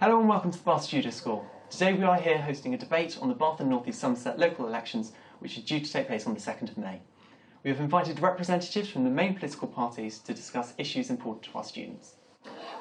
Hello and welcome to the Bath Studio School. Today we are here hosting a debate on the Bath and North East Somerset local elections, which are due to take place on the 2nd of May. We have invited representatives from the main political parties to discuss issues important to our students.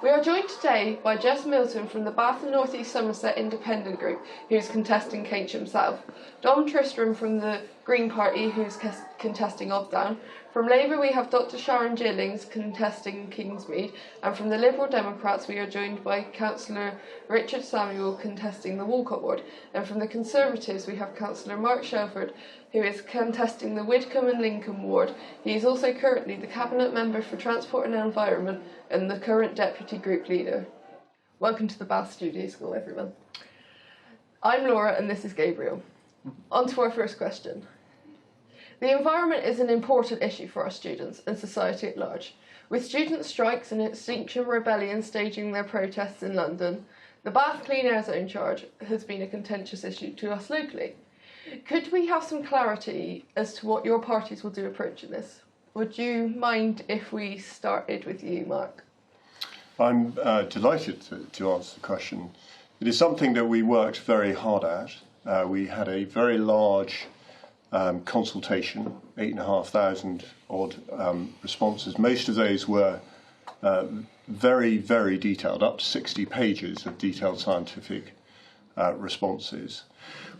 We are joined today by Jess Milton from the Bath and North East Somerset Independent Group, who is contesting Keynsham South, Tristram from the Green Party, who is contesting Obdown. From Labour we have Dr Sharon Gillings contesting Kingsmead, and from the Liberal Democrats we are joined by Councillor Richard Samuel contesting the Walcott ward, and from the Conservatives we have Councillor Mark Shelford, who is contesting the Widcombe and Lincoln ward. He is also currently the Cabinet Member for Transport and Environment and the current Deputy Group Leader. Welcome to the Bath Studio School, everyone. I'm Laura and this is Gabriel. On to our first question. The environment is an important issue for our students and society at large. With student strikes and Extinction Rebellion staging their protests in London, the Bath Clean Air Zone charge has been a contentious issue to us locally. Could we have some clarity as to what your parties will do approaching this? Would you mind if we started with you, Mark? I'm delighted to answer the question. It is something that we worked very hard at. We had a very large consultation, 8,500 odd responses. Most of those were very, very detailed, up to 60 pages of detailed scientific responses.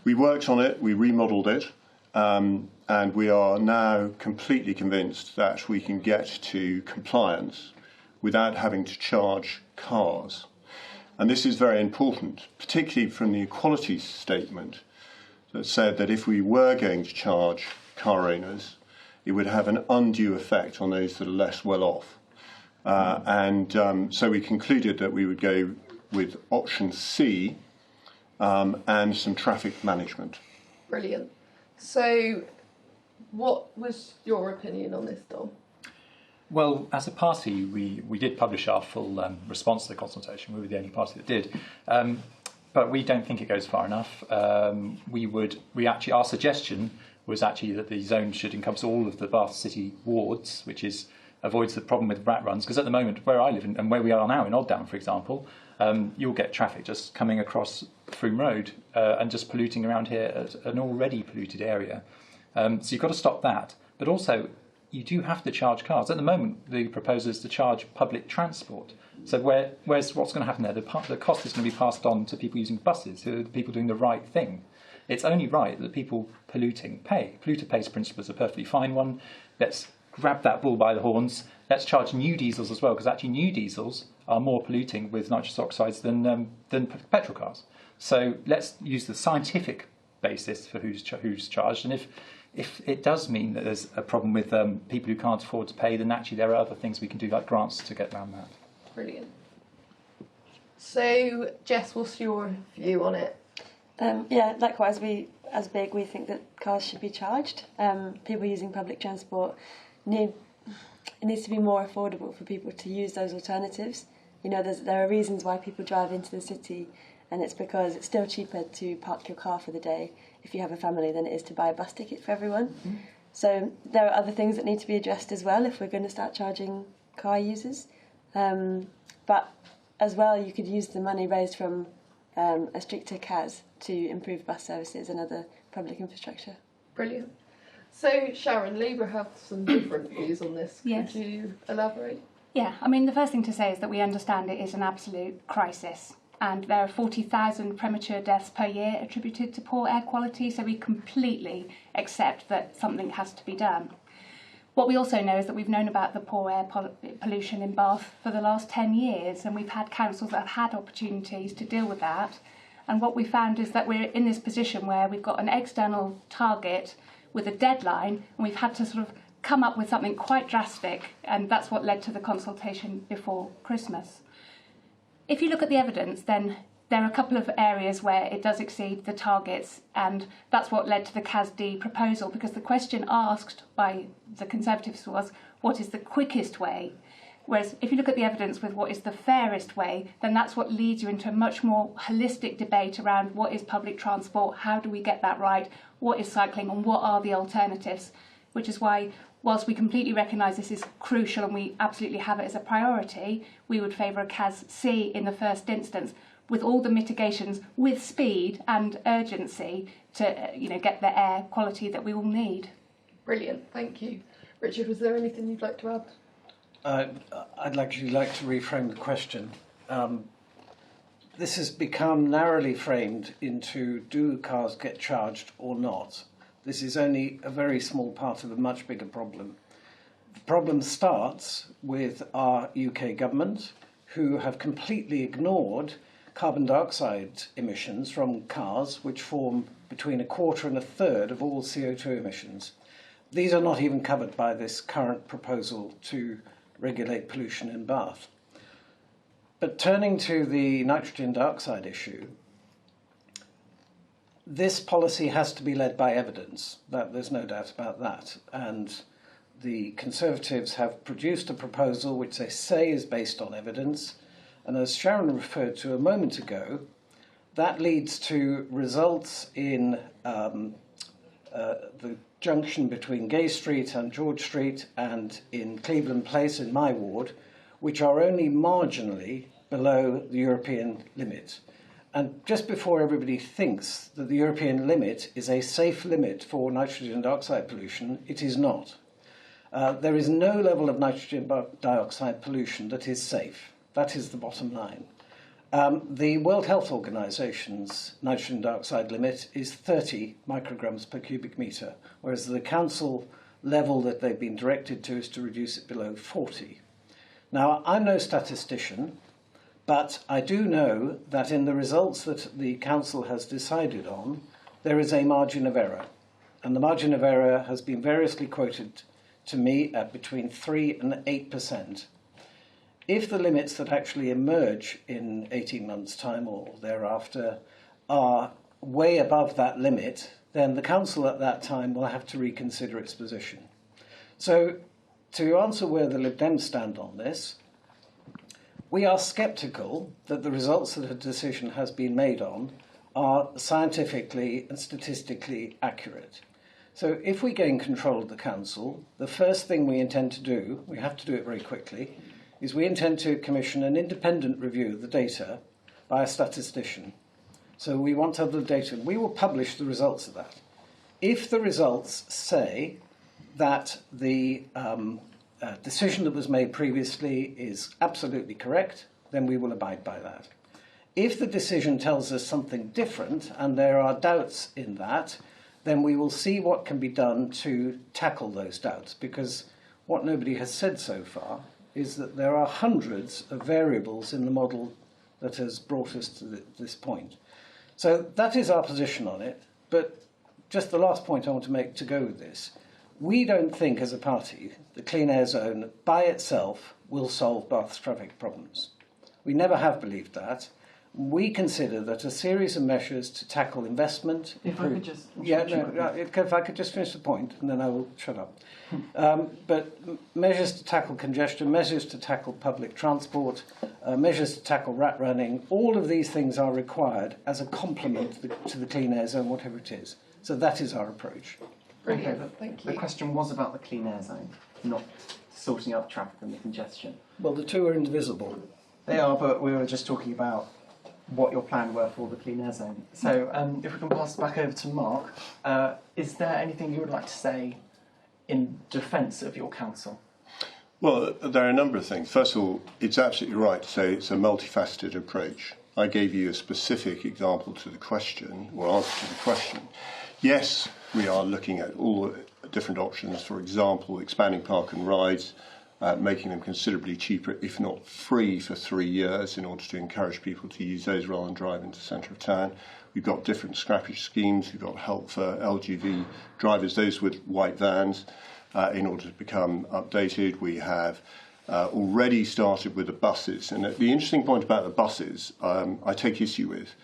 We worked on it, we remodelled it, and we are now completely convinced that we can get to compliance without having to charge cars. And this is very important, particularly from the equality statement that said that if we were going to charge car owners, it would have an undue effect on those that are less well off. So we concluded that we would go with option C and some traffic management. Brilliant. So what was your opinion on this, Dom? Well, as a party, we did publish our full response to the consultation. We were the only party that did. But we don't think it goes far enough. Our suggestion was actually that the zone should encompass all of the Bath City wards, which avoids the problem with rat runs. Because at the moment, where I live and where we are now in Obdown, for example, you'll get traffic just coming across Froome Road and just polluting around here at an already polluted area. So you've got to stop that. But also, you do have to charge cars. At the moment, the proposal is to charge public transport. So what's going to happen there? The cost is going to be passed on to people using buses, who are the people doing the right thing. It's only right that people polluting pay. Polluter pays principle is a perfectly fine one. Let's grab that bull by the horns. Let's charge new diesels as well, because actually new diesels are more polluting with nitrous oxides than petrol cars. So let's use the scientific basis for who's charged. And if it does mean that there's a problem with people who can't afford to pay, then actually there are other things we can do, like grants, to get around that. Brilliant. So, Jess, what's your view on it? Yeah, likewise, we think that cars should be charged. People using public transport it needs to be more affordable for people to use those alternatives. You know, there are reasons why people drive into the city, and it's because it's still cheaper to park your car for the day if you have a family than it is to buy a bus ticket for everyone. Mm-hmm. So there are other things that need to be addressed as well if we're going to start charging car users. But as well, you could use the money raised from a stricter CAS to improve bus services and other public infrastructure. Brilliant. So, Sharon, Labour have some different views on this. Yes. Could you elaborate? Yeah, I mean, the first thing to say is that we understand it is an absolute crisis, and there are 40,000 premature deaths per year attributed to poor air quality, so we completely accept that something has to be done. What we also know is that we've known about the poor air pollution in Bath for the last 10 years, and we've had councils that have had opportunities to deal with that. And what we found is that we're in this position where we've got an external target with a deadline, and we've had to sort of come up with something quite drastic, and that's what led to the consultation before Christmas. If you look at the evidence, then there are a couple of areas where it does exceed the targets, and that's what led to the CAS-D proposal, because the question asked by the Conservatives was, what is the quickest way? Whereas if you look at the evidence with what is the fairest way, then that's what leads you into a much more holistic debate around what is public transport, how do we get that right, what is cycling, and what are the alternatives, which is why, whilst we completely recognise this is crucial and we absolutely have it as a priority, we would favour a CAS-C in the first instance, with all the mitigations, with speed and urgency to get the air quality that we all need. Brilliant, thank you. Richard, was there anything you'd like to add? I'd actually like to reframe the question. This has become narrowly framed into, do cars get charged or not? This is only a very small part of a much bigger problem. The problem starts with our UK government, who have completely ignored carbon dioxide emissions from cars, which form between a quarter and a third of all CO2 emissions. These are not even covered by this current proposal to regulate pollution in Bath. But turning to the nitrogen dioxide issue, this policy has to be led by evidence. There's no doubt about that. And the Conservatives have produced a proposal which they say is based on evidence. And as Sharon referred to a moment ago, that leads to results in the junction between Gay Street and George Street and in Cleveland Place in my ward, which are only marginally below the European limit. And just before everybody thinks that the European limit is a safe limit for nitrogen dioxide pollution, it is not. There is no level of nitrogen dioxide pollution that is safe. That is the bottom line. The World Health Organization's nitrogen dioxide limit is 30 micrograms per cubic metre, whereas the council level that they've been directed to is to reduce it below 40. Now, I'm no statistician, but I do know that in the results that the council has decided on, there is a margin of error. And the margin of error has been variously quoted to me at between 3 and 8%. If the limits that actually emerge in 18 months' time or thereafter are way above that limit, then the council at that time will have to reconsider its position. So, to answer where the Lib Dems stand on this, we are sceptical that the results that a decision has been made on are scientifically and statistically accurate. So if we gain control of the council, the first thing we intend to do, we have to do it very quickly, is we intend to commission an independent review of the data by a statistician. So we want to have the data, and we will publish the results of that. If the results say that the decision that was made previously is absolutely correct, then we will abide by that. If the decision tells us something different, and there are doubts in that, then we will see what can be done to tackle those doubts, because what nobody has said so far is that there are hundreds of variables in the model that has brought us to this point. So that is our position on it, but just the last point I want to make to go with this. We don't think as a party the clean air zone by itself will solve Bath's traffic problems. We never have believed that. We consider that a series of measures to tackle investment... If I could just... if I could just finish the point, and then I will shut up. But measures to tackle congestion, measures to tackle public transport, measures to tackle rat running, all of these things are required as a complement to the clean air zone, whatever it is. So that is our approach. Brilliant, thank you. The question was about the clean air zone, not sorting out traffic and the congestion. Well, the two are indivisible. They are, but we were just talking about what your plans were for the clean air zone. So if we can pass it back over to Mark, is there anything you would like to say in defence of your council? Well, there are a number of things. First of all, it's absolutely right to say it's a multifaceted approach. I gave you a specific example to the question, or answer to the question. Yes, we are looking at all different options, for example, expanding park and rides, making them considerably cheaper, if not free, for 3 years in order to encourage people to use those rather than drive into the centre of town. We've got different scrappage schemes. We've got help for LGV drivers, those with white vans, in order to become updated. We have already started with the buses. And the interesting point about the buses, I take issue with.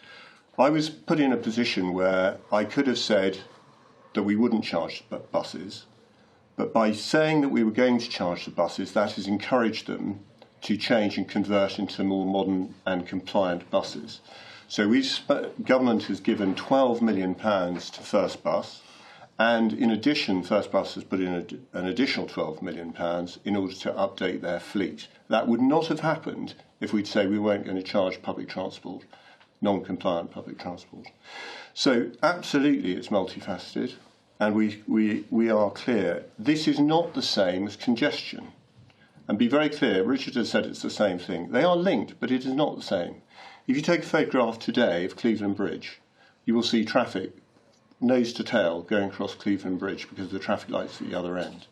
I was put in a position where I could have said that we wouldn't charge buses, but by saying that we were going to charge the buses, that has encouraged them to change and convert into more modern and compliant buses. So government has given £12 million to First Bus, and in addition, First Bus has put in an additional £12 million in order to update their fleet. That would not have happened if we'd say we weren't going to charge public transport non-compliant public transport. So absolutely it's multifaceted, and we are clear. This is not the same as congestion. And be very clear, Richard has said it's the same thing. They are linked, but it is not the same. If you take a photograph today of Cleveland Bridge, you will see traffic nose to tail going across Cleveland Bridge because the traffic lights at the other end.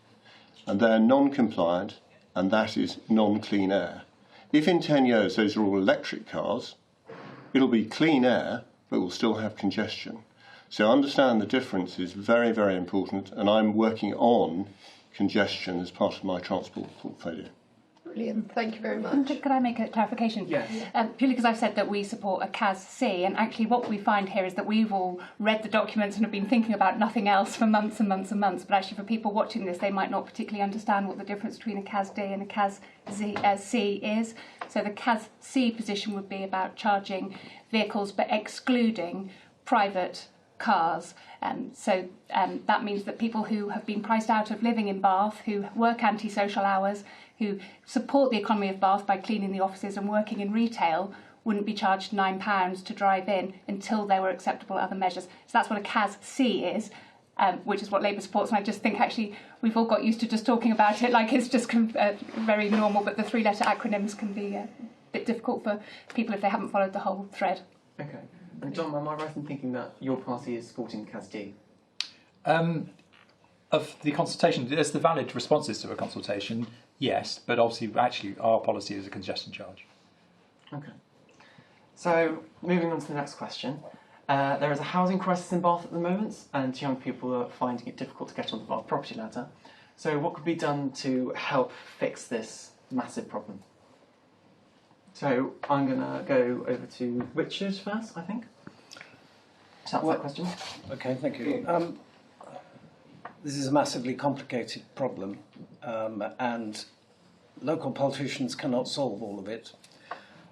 And they're non-compliant, and that is non-clean air. If in 10 years those are all electric cars, it'll be clean air, but we'll still have congestion. So understand the difference is very, very important, and I'm working on congestion as part of my transport portfolio. Brilliant, thank you very much. Could I make a clarification? Yes. Purely because I've said that we support a CAS-C, and actually what we find here is that we've all read the documents and have been thinking about nothing else for months and months and months, but actually for people watching this, they might not particularly understand what the difference between a CAS-D and a CAS-C is. So the CAS-C position would be about charging vehicles but excluding private cars. So that means that people who have been priced out of living in Bath, who work anti-social hours, who support the economy of Bath by cleaning the offices and working in retail, wouldn't be charged £9 to drive in until there were acceptable other measures. So that's what a CAS-C is, which is what Labour supports. And I just think actually we've all got used to just talking about it like it's just very normal, but the three-letter acronyms can be a bit difficult for people if they haven't followed the whole thread. Okay. And John, am I right in thinking that your party is supporting CAS-D? Of the consultation, there's the valid responses to a consultation, yes, but obviously actually our policy is a congestion charge. Okay. So, moving on to the next question. There is a housing crisis in Bath at the moment, and young people are finding it difficult to get on the Bath property ladder. So what could be done to help fix this massive problem? So I'm going to go over to Richard first, I think. Is that that question? Okay, thank you. This is a massively complicated problem, and local politicians cannot solve all of it.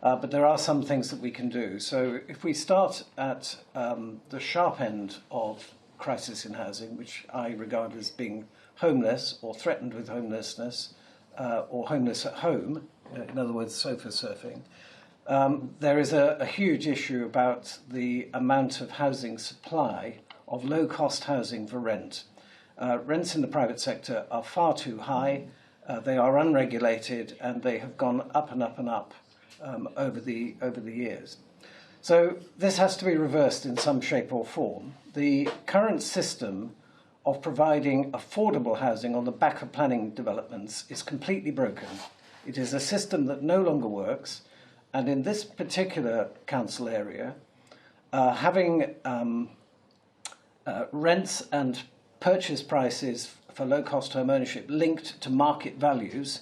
But there are some things that we can do. So if we start at the sharp end of crisis in housing, which I regard as being homeless or threatened with homelessness, or homeless at home, in other words, sofa surfing, there is a huge issue about the amount of housing supply of low-cost housing for rent. Rents in the private sector are far too high, they are unregulated, and they have gone up and up and up over the years. So this has to be reversed in some shape or form. The current system of providing affordable housing on the back of planning developments is completely broken. It is a system that no longer works, and in this particular council area, having rents and purchase prices for low-cost home ownership linked to market values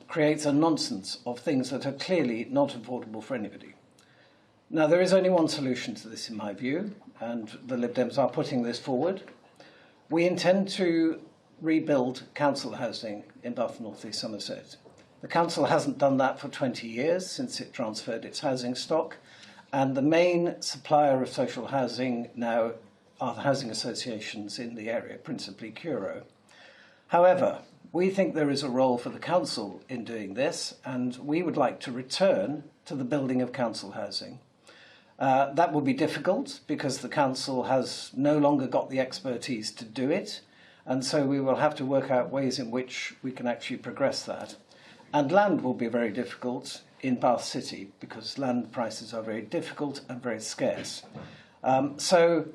creates a nonsense of things that are clearly not affordable for anybody. Now, there is only one solution to this, in my view, and the Lib Dems are putting this forward. We intend to rebuild council housing in Bath and North East Somerset. The council hasn't done that for 20 years since it transferred its housing stock, and the main supplier of social housing now are the housing associations in the area, principally Curo. However, we think there is a role for the council in doing this, and we would like to return to the building of council housing. That will be difficult because the council has no longer got the expertise to do it, and so we will have to work out ways in which we can actually progress that. And land will be very difficult in Bath City because land prices are very difficult and very scarce. So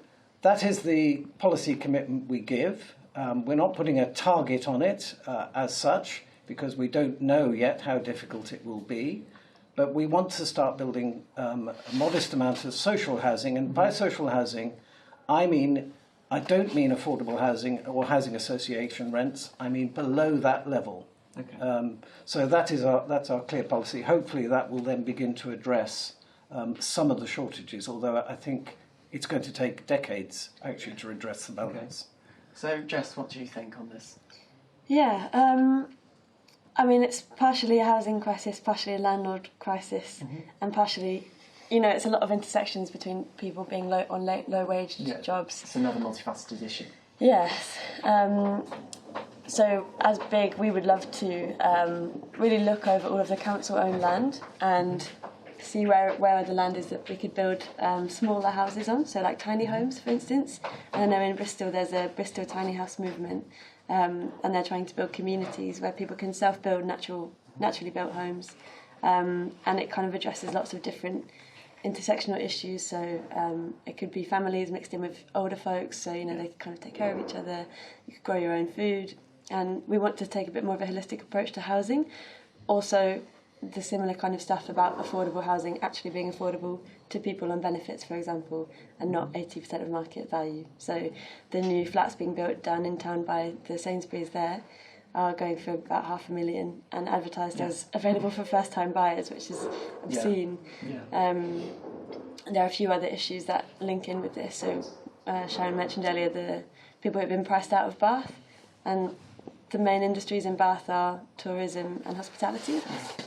that is the policy commitment we give. We're not putting a target on it as such because we don't know yet how difficult it will be. But we want to start building a modest amount of social housing. And by social housing, I don't mean affordable housing or housing association rents. I mean below that level. Okay. So that's our clear policy. Hopefully that will then begin to address some of the shortages, although I think it's going to take decades actually to address the balance. Okay. So, Jess, what do you think on this? Yeah, I mean, it's partially a housing crisis, partially a landlord crisis, and partially, it's a lot of intersections between people being on low-wage jobs. It's another multifaceted issue. Yes. So, as Big, we would love to really look over all of the council-owned land and see where the land is that we could build smaller houses on, so like tiny homes, for instance. And I know in Bristol there's a Bristol Tiny House movement, and they're trying to build communities where people can self-build naturally built homes, and it kind of addresses lots of different intersectional issues. So it could be families mixed in with older folks, so they can kind of take care of each other. You could grow your own food, and we want to take a bit more of a holistic approach to housing. Also, the similar kind of stuff about affordable housing actually being affordable to people on benefits, for example, and not 80% of market value. So the new flats being built down in town by the Sainsbury's there are going for about $500,000 and advertised as available for first-time buyers, which is obscene. There are a few other issues that link in with this. So Sharon mentioned earlier the people who have been priced out of Bath, and the main industries in Bath are tourism and hospitality,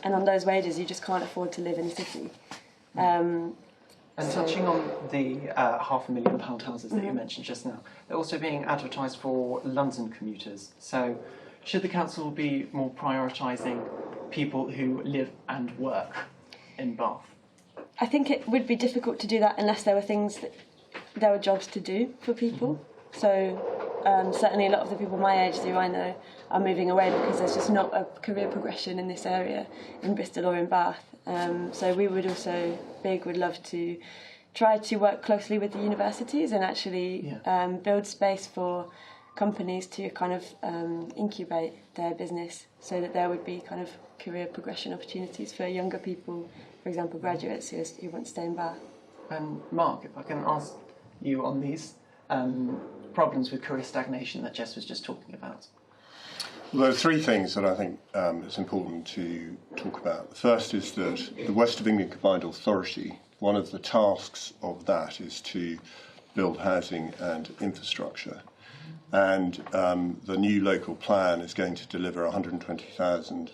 and on those wages you just can't afford to live in the city. And touching on the £500,000 houses that you mentioned just now, they're also being advertised for London commuters. So should the council be more prioritising people who live and work in Bath? I think it would be difficult to do that unless there were jobs to do for people. So certainly a lot of the people my age who I know are moving away because there's just not a career progression in this area in Bristol or in Bath. So we would also, would love to try to work closely with the universities and actually build space for companies to kind of incubate their business so that there would be kind of career progression opportunities for younger people, for example graduates who want to stay in Bath. And Mark, if I can ask you on these problems with career stagnation that Jess was just talking about. Well, there are three things that I think it's important to talk about. The first is that the West of England Combined Authority, one of the tasks of that is to build housing and infrastructure. And the new local plan is going to deliver 120,000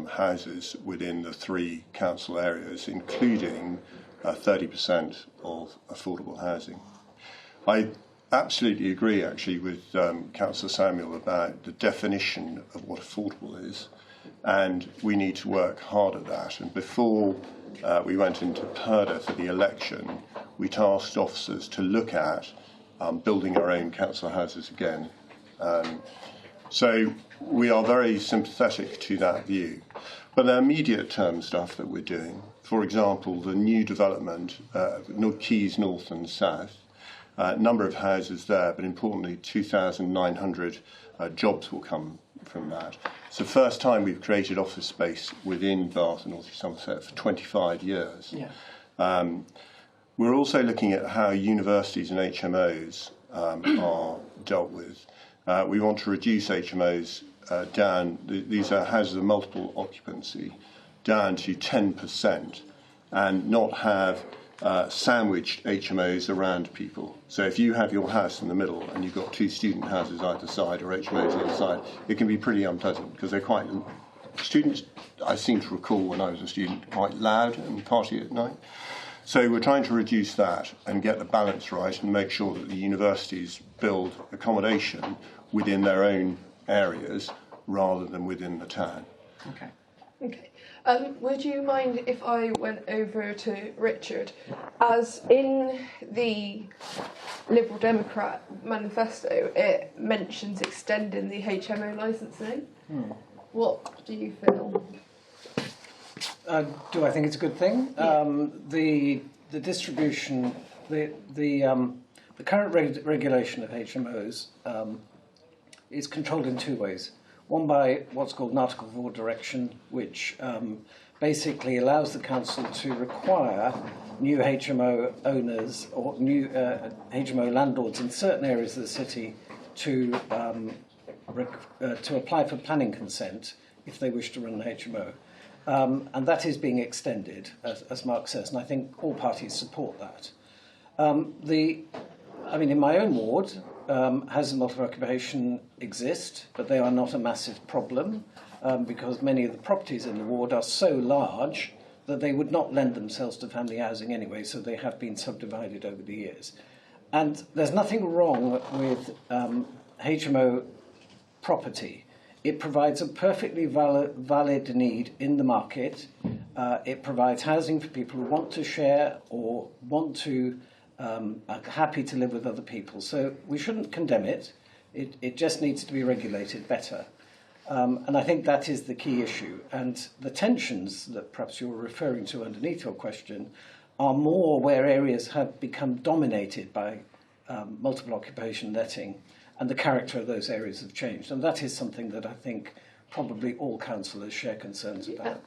houses within the three council areas, including 30% of affordable housing. I absolutely agree, actually, with Councillor Samuel about the definition of what affordable is, and we need to work hard at that. And before we went into Purdah for the election, we tasked officers to look at building our own council houses again. So we are very sympathetic to that view. But there are immediate term stuff that we're doing. For example, the new development, Keys North and South, number of houses there, but importantly 2,900 jobs will come from that. It's the first time we've created office space within Bath and North East Somerset for 25 years. We're also looking at how universities and HMOs are dealt with. We want to reduce HMOs down, these are houses of multiple occupancy, down to 10% and not have sandwiched HMOs around people. So if you have your house in the middle and you've got two student houses either side or HMOs either side, it can be pretty unpleasant because they're quite... Students, I seem to recall when I was a student, quite loud and party at night. So we're trying to reduce that and get the balance right and make sure that the universities build accommodation within their own areas rather than within the town. Okay. Would you mind if I went over to Richard? As in the Liberal Democrat manifesto, it mentions extending the HMO licensing. What do you feel? Do I think it's a good thing? The distribution, the current regulation of HMOs is controlled in two ways. One by what's called an Article 4 direction, which basically allows the council to require new HMO owners or new HMO landlords in certain areas of the city to apply for planning consent if they wish to run an HMO. And that is being extended, as Mark says, and I think all parties support that. In my own ward, housing multi-occupation exist, but they are not a massive problem because many of the properties in the ward are so large that they would not lend themselves to family housing anyway, so they have been subdivided over the years. And there's nothing wrong with HMO property it provides a perfectly valid need in the market. It provides housing for people who want to share or want to, are happy to live with other people. So we shouldn't condemn it. It just needs to be regulated better. And I think that is the key issue. And the tensions that perhaps you're referring to underneath your question are more where areas have become dominated by multiple occupation letting, and the character of those areas have changed. And that is something that I think probably all councillors share concerns about.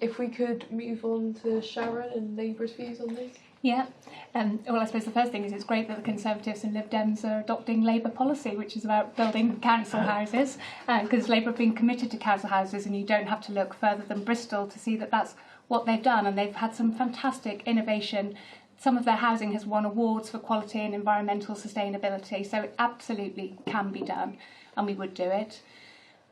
If we could move on to Sharon and Labour's views on this. Yeah, well, I suppose the first thing is it's great that the Conservatives and Lib Dems are adopting Labour policy, which is about building council houses, because Labour have been committed to council houses, and you don't have to look further than Bristol to see that that's what they've done, and they've had some fantastic innovation. Some of their housing has won awards for quality and environmental sustainability, so it absolutely can be done, and we would do it.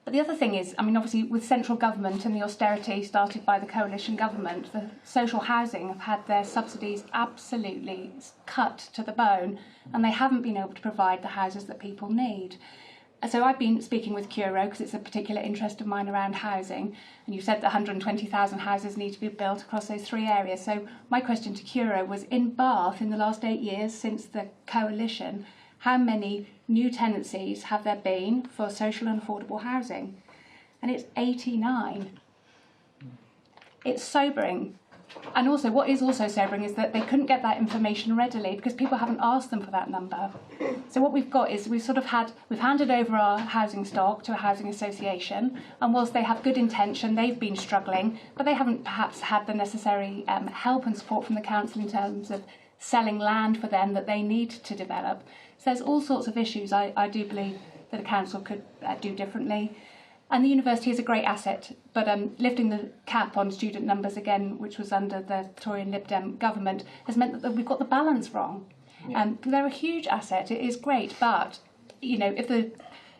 But the other thing is, I mean, obviously with central government and the austerity started by the coalition government, the social housing have had their subsidies absolutely cut to the bone, and they haven't been able to provide the houses that people need. So I've been speaking with Curo, because it's a particular interest of mine around housing, and you said that 120,000 houses need to be built across those three areas. So my question to Curo was, in Bath, in the last 8 years since the coalition, how many new tenancies have there been for social and affordable housing? And it's 89. It's sobering. And also, what is also sobering is that they couldn't get that information readily because people haven't asked them for that number. So what we've got is we've handed over our housing stock to a housing association, and whilst they have good intention, they've been struggling, but they haven't perhaps had the necessary help and support from the council in terms of selling land for them that they need to develop. So there's all sorts of issues I do believe that a council could do differently. And the university is a great asset, but lifting the cap on student numbers again, which was under the Tory and Lib Dem government, has meant that we've got the balance wrong. Yeah. They're a huge asset, it is great, but you know, if the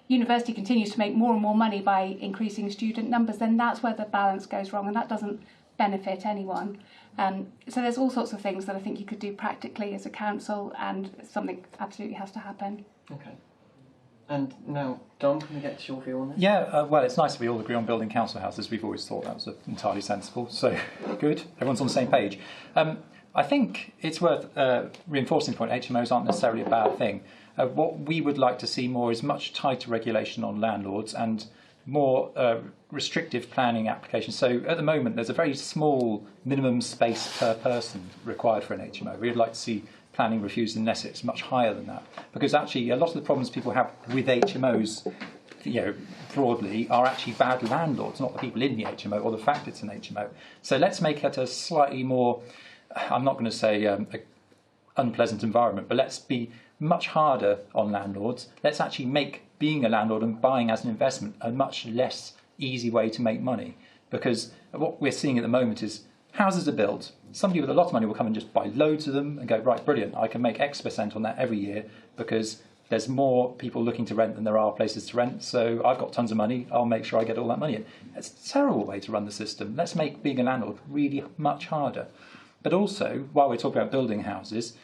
university continues to make more and more money by increasing student numbers, then that's where the balance goes wrong, and that doesn't benefit anyone. So there's all sorts of things that I think you could do practically as a council, and something absolutely has to happen. Okay. And now, Dom, can we get to your view on this? Yeah, well, it's nice that we all agree on building council houses. We've always thought that was entirely sensible, so good. Everyone's on the same page. I think it's worth reinforcing the point, HMOs aren't necessarily a bad thing. What we would like to see more is much tighter regulation on landlords and more restrictive planning applications. So at the moment, there's a very small minimum space per person required for an HMO. We'd like to see planning refused unless it's much higher than that. Because actually, a lot of the problems people have with HMOs, you know, broadly, are actually bad landlords, not the people in the HMO or the fact it's an HMO. So let's make it a slightly more, I'm not going to say unpleasant environment, but let's be much harder on landlords. Let's actually make being a landlord and buying as an investment a much less easy way to make money. Because what we're seeing at the moment is houses are built. Somebody with a lot of money will come and just buy loads of them and go, right, brilliant, I can make X% on that every year because there's more people looking to rent than there are places to rent. So I've got tons of money, I'll make sure I get all that money in. It's a terrible way to run the system. Let's make being a landlord really much harder. But also, while we're talking about building houses,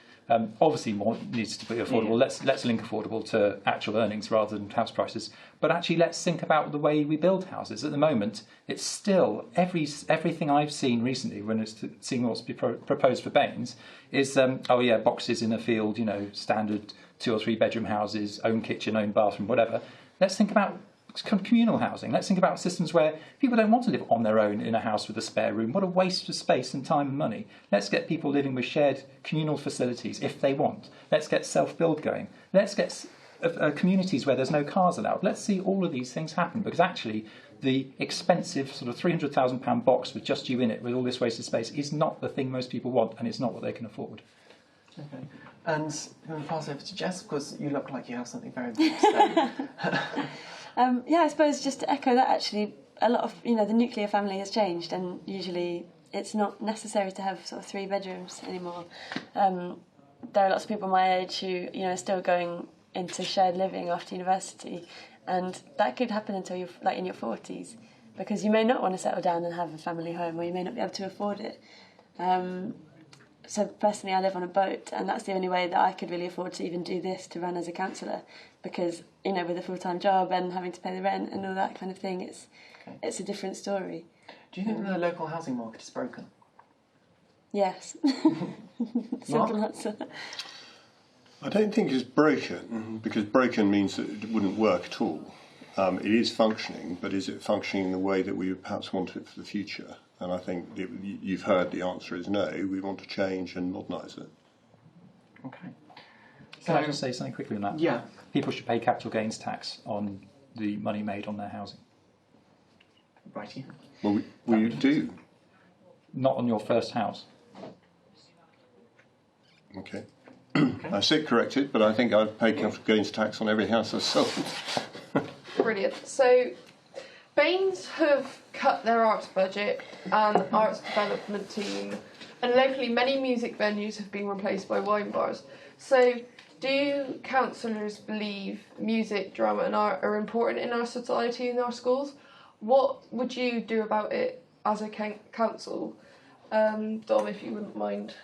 obviously more needs to be affordable. Yeah. Let's link affordable to actual earnings rather than house prices. But actually, let's think about the way we build houses. At the moment, it's still everything I've seen recently when it's seeing what's proposed for BANES is boxes in a field, you know, standard 2 or 3 bedroom houses, own kitchen, own bathroom, whatever. Let's think about communal housing. Let's think about systems where people don't want to live on their own in a house with a spare room. What a waste of space and time and money. Let's get people living with shared communal facilities if they want. Let's get self-build going. Let's get communities where there's no cars allowed. Let's see all of these things happen, because actually the expensive sort of £300,000 box with just you in it with all this wasted space is not the thing most people want, and it's not what they can afford. Okay. And I'm going to pass over to Jess, because you look like you have something very big to say. I suppose just to echo that, actually, a lot of, you know, the nuclear family has changed, and usually it's not necessary to have sort of 3 bedrooms anymore. There are lots of people my age who, you know, are still going into shared living after university, and that could happen until you're like in your 40s, because you may not want to settle down and have a family home, or you may not be able to afford it. so personally I live on a boat, and that's the only way that I could really afford to even do this, to run as a councillor, because, you know, with a full-time job and having to pay the rent and all that kind of thing, it's a different story. Do you think the local housing market is broken? Yes. Simple answer. I don't think it's broken, because broken means that it wouldn't work at all. It is functioning, but is it functioning in the way that we would perhaps want it for the future? And I think you've heard the answer is no. We want to change and modernise it. Okay. Can I just say something quickly on that? Yeah. People should pay capital gains tax on the money made on their housing. Righty. Well, we do. Not on your first house. Okay. I sit corrected, but I think I've paid capital gains tax on every house I've sold. Brilliant. So, BANES have cut their arts budget and arts development team, and locally many music venues have been replaced by wine bars. So, do councillors believe music, drama and art are important in our society and our schools? What would you do about it as a council? Dom, if you wouldn't mind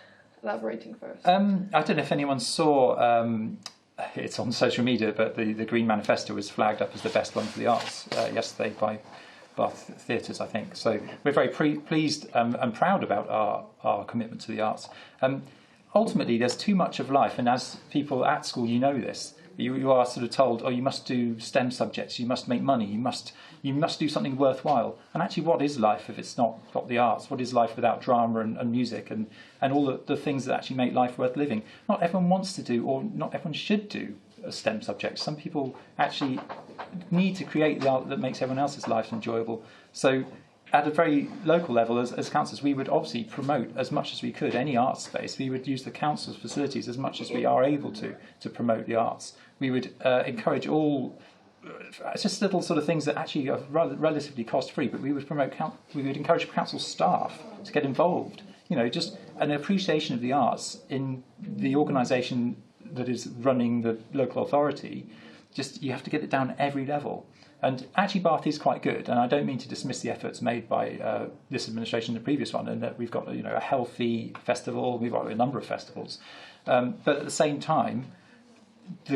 elaborating first. I don't know if anyone saw, it's on social media, but the Green Manifesto was flagged up as the best one for the arts yesterday by Bath Theatres, I think. So we're very pleased and proud about our commitment to the arts. Ultimately, there's too much of life, and as people at school, you know this. You are sort of told, oh, you must do STEM subjects, you must make money, you must do something worthwhile. And actually, what is life if it's not got the arts? What is life without drama and music and all the things that actually make life worth living? Not everyone wants to do, or not everyone should do, a STEM subject. Some people actually need to create the art that makes everyone else's life enjoyable. So at a very local level, as councillors, we would obviously promote as much as we could any art space. We would use the council's facilities as much as we are able to promote the arts. We would encourage all, it's just little sort of things that actually are relatively cost-free, but we would encourage council staff to get involved. You know, just an appreciation of the arts in the organisation that is running the local authority. Just, you have to get it down at every level. And actually Bath is quite good, and I don't mean to dismiss the efforts made by this administration and the previous one, and that we've got, you know, a healthy festival, we've got a number of festivals. But at the same time,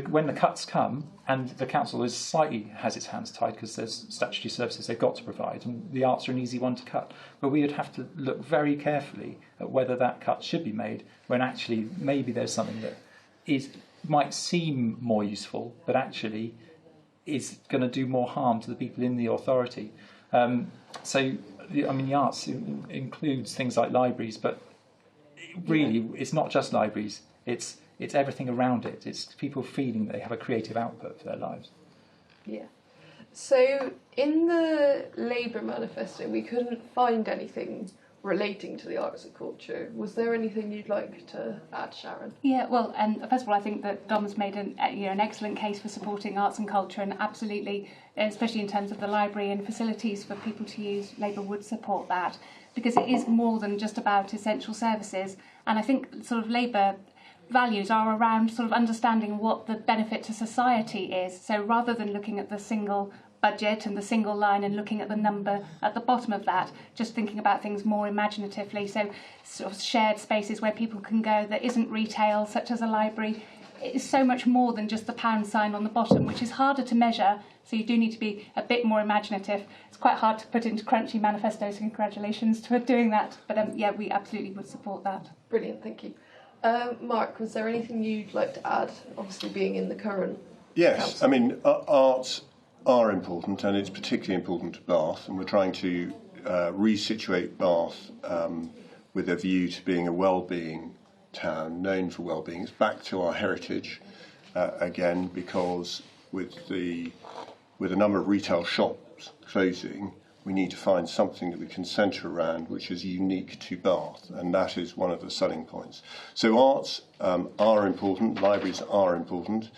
when the cuts come, and the council has its hands tied because there's statutory services they've got to provide, and the arts are an easy one to cut, but we would have to look very carefully at whether that cut should be made, when actually maybe there's something that might seem more useful, but actually is going to do more harm to the people in the authority. The arts includes things like libraries, but really it's not just libraries, it's everything around it. It's people feeling that they have a creative output for their lives. Yeah. So in the Labour manifesto, we couldn't find anything relating to the arts and culture. Was there anything you'd like to add, Sharon? Yeah, well, first of all, I think that Dom's made an excellent case for supporting arts and culture, and absolutely, especially in terms of the library and facilities for people to use, Labour would support that, because it is more than just about essential services. And I think sort of Labour values are around sort of understanding what the benefit to society is. So rather than looking at the single budget and the single line and looking at the number at the bottom of that, just thinking about things more imaginatively. So sort of shared spaces where people can go that isn't retail, such as a library. It's so much more than just the pound sign on the bottom, which is harder to measure, so you do need to be a bit more imaginative. It's quite hard to put into crunchy manifestos, so congratulations to doing that. But yeah, we absolutely would support that. Brilliant, thank you. Mark, was there anything you'd like to add, obviously being in the current Yes, council? I mean, arts are important, and it's particularly important to Bath, and we're trying to resituate Bath with a view to being a well-being town, known for well-being. It's back to our heritage again, because with a number of retail shops closing, we need to find something that we can centre around which is unique to Bath, and that is one of the selling points. So arts are important, libraries are important,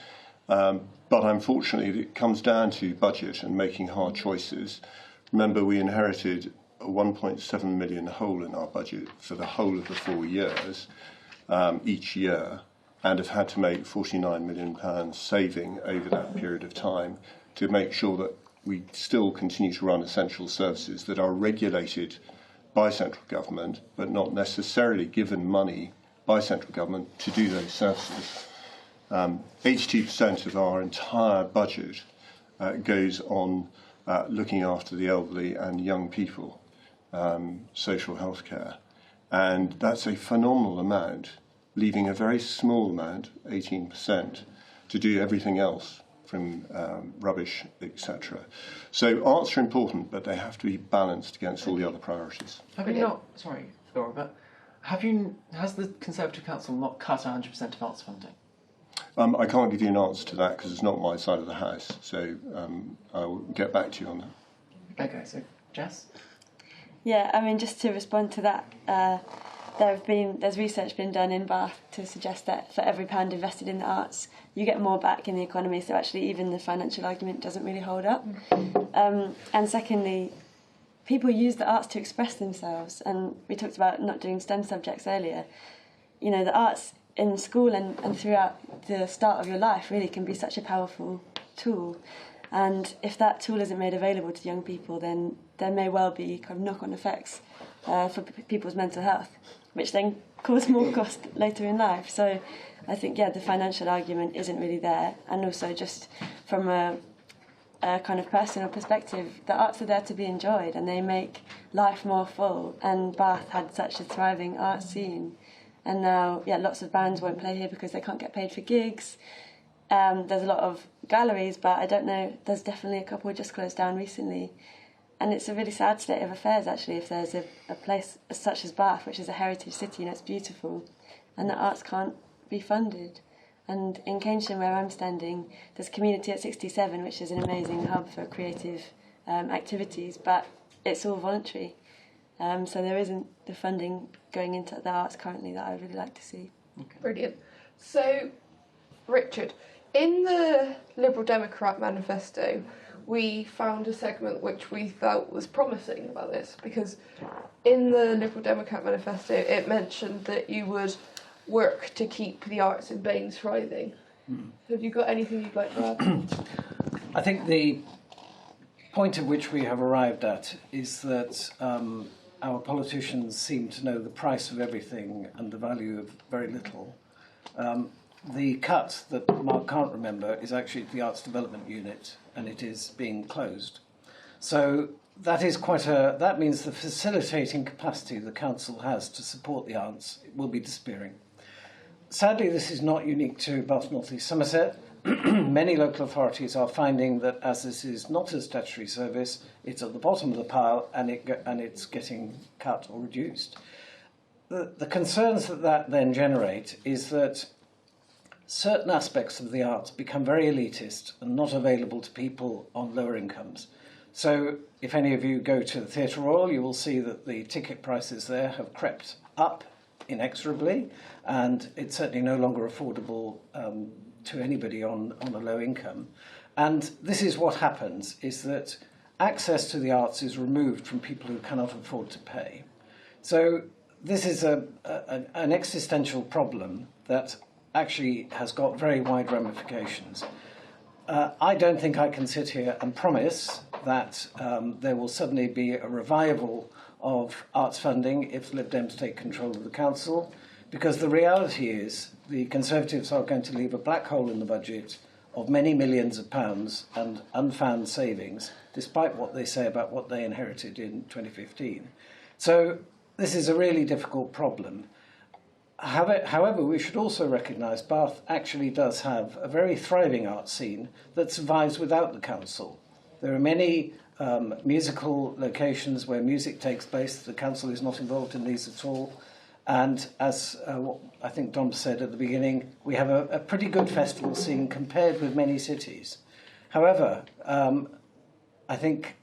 but unfortunately it comes down to budget and making hard choices. Remember, we inherited a 1.7 million hole in our budget for the whole of the 4 years each year, and have had to make £49 million saving over that period of time to make sure that we still continue to run essential services that are regulated by central government, but not necessarily given money by central government to do those services. 82% of our entire budget goes on looking after the elderly and young people, social health care. And that's a phenomenal amount, leaving a very small amount, 18%, to do everything else from rubbish, etc. So arts are important, but they have to be balanced against all the other priorities. Have you not, sorry, Laura, but has the Conservative Council not cut 100% of arts funding? I can't give you an answer to that because it's not my side of the house, so I'll get back to you on that. Okay, so Jess? Yeah, I mean, just to respond to that, there's research been done in Bath to suggest that for every pound invested in the arts, you get more back in the economy, so actually even the financial argument doesn't really hold up. And secondly, people use the arts to express themselves, and we talked about not doing STEM subjects earlier. You know, the arts in school and throughout the start of your life really can be such a powerful tool. And if that tool isn't made available to young people, then there may well be kind of knock-on effects for people's mental health, which then cause more cost later in life. So I think, yeah, the financial argument isn't really there. And also just from a kind of personal perspective, the arts are there to be enjoyed and they make life more full. And Bath had such a thriving art scene. And now, yeah, lots of bands won't play here because they can't get paid for gigs. There's a lot of galleries, but I don't know, there's definitely a couple just closed down recently. And it's a really sad state of affairs, actually, if there's a place such as Bath, which is a heritage city and it's beautiful, and the arts can't be funded. And in Keynsham, where I'm standing, there's Community at 67, which is an amazing hub for creative activities, but it's all voluntary. So there isn't the funding going into the arts currently that I would really like to see. Okay. Brilliant. So, Richard, in the Liberal Democrat manifesto, we found a segment which we felt was promising about this, because in the Liberal Democrat manifesto it mentioned that you would work to keep the arts in BANES thriving. Have you got anything you'd like to add? I think the point at which we have arrived at is that our politicians seem to know the price of everything and the value of very little. The cut that Mark can't remember is actually the Arts Development Unit, and it is being closed. So that means the facilitating capacity the council has to support the arts will be disappearing. Sadly, this is not unique to Bath North East Somerset. Many local authorities are finding that as this is not a statutory service, it's at the bottom of the pile and it's getting cut or reduced. The concerns that then generate is that certain aspects of the arts become very elitist and not available to people on lower incomes. So if any of you go to the Theatre Royal, you will see that the ticket prices there have crept up inexorably, and it's certainly no longer affordable to anybody on a low income. And this is what happens, is that access to the arts is removed from people who cannot afford to pay. So this is an existential problem that actually has got very wide ramifications. I don't think I can sit here and promise that there will suddenly be a revival of arts funding if Lib Dems take control of the council, because the reality is the Conservatives are going to leave a black hole in the budget of many millions of pounds and unfound savings, despite what they say about what they inherited in 2015. So this is a really difficult problem. However, we should also recognise Bath actually does have a very thriving art scene that survives without the council. There are many musical locations where music takes place. The council is not involved in these at all. And as I think Dom said at the beginning, we have a pretty good festival scene compared with many cities. However, I think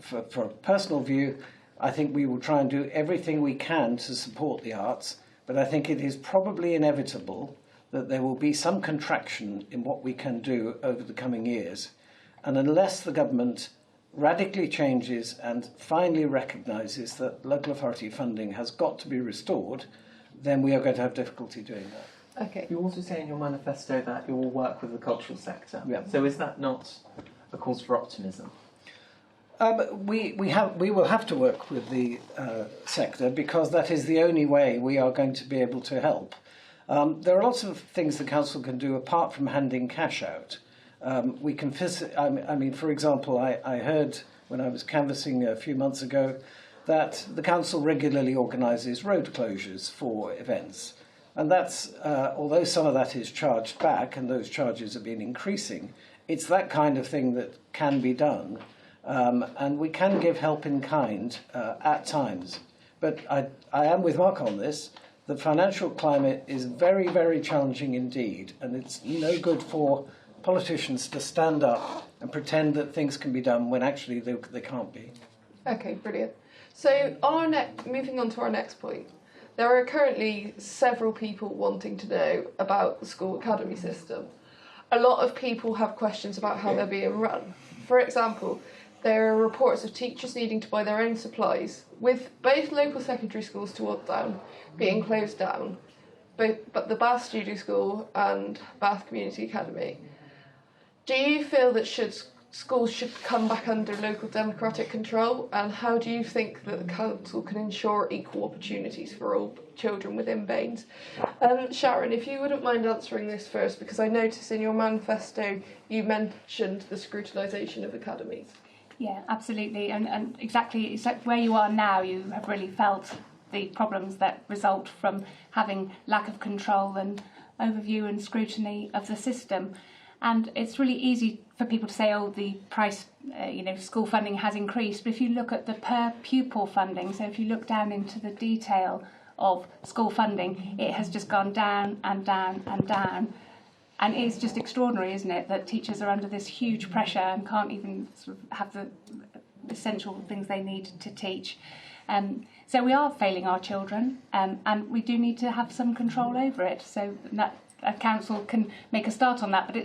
for a personal view, I think we will try and do everything we can to support the arts, but I think it is probably inevitable that there will be some contraction in what we can do over the coming years. And unless the government radically changes and finally recognises that local authority funding has got to be restored, then we are going to have difficulty doing that. Okay. You also say in your manifesto that you will work with the cultural sector. Yeah. So is that not a cause for optimism? We will have to work with the sector, because that is the only way we are going to be able to help. There are lots of things the council can do apart from handing cash out. We can for example, I heard when I was canvassing a few months ago that the council regularly organises road closures for events. And that's, although some of that is charged back and those charges have been increasing, it's that kind of thing that can be done. And we can give help in kind at times. But I am with Mark on this. The financial climate is very, very challenging indeed. And it's no good for politicians to stand up and pretend that things can be done when actually they can't be. Okay, brilliant. So moving on to our next point, there are currently several people wanting to know about the school academy system. A lot of people have questions about how they're being run. For example, there are reports of teachers needing to buy their own supplies, with both local secondary schools to Down being closed down, but the Bath Studio School and Bath Community Academy. Do you feel that schools should come back under local democratic control, and how do you think that the council can ensure equal opportunities for all children within BANES? Sharon, if you wouldn't mind answering this first, because I noticed in your manifesto you mentioned the scrutinisation of academies. Yeah, absolutely, and exactly where you are now, you have really felt the problems that result from having lack of control and overview and scrutiny of the system. And it's really easy for people to say, oh, the price, school funding has increased. But if you look at the per pupil funding, so if you look down into the detail of school funding, it has just gone down and down and down. And it's just extraordinary, isn't it, that teachers are under this huge pressure and can't even sort of have the essential things they need to teach. So we are failing our children, and we do need to have some control over it. So that a council can make a start on that, but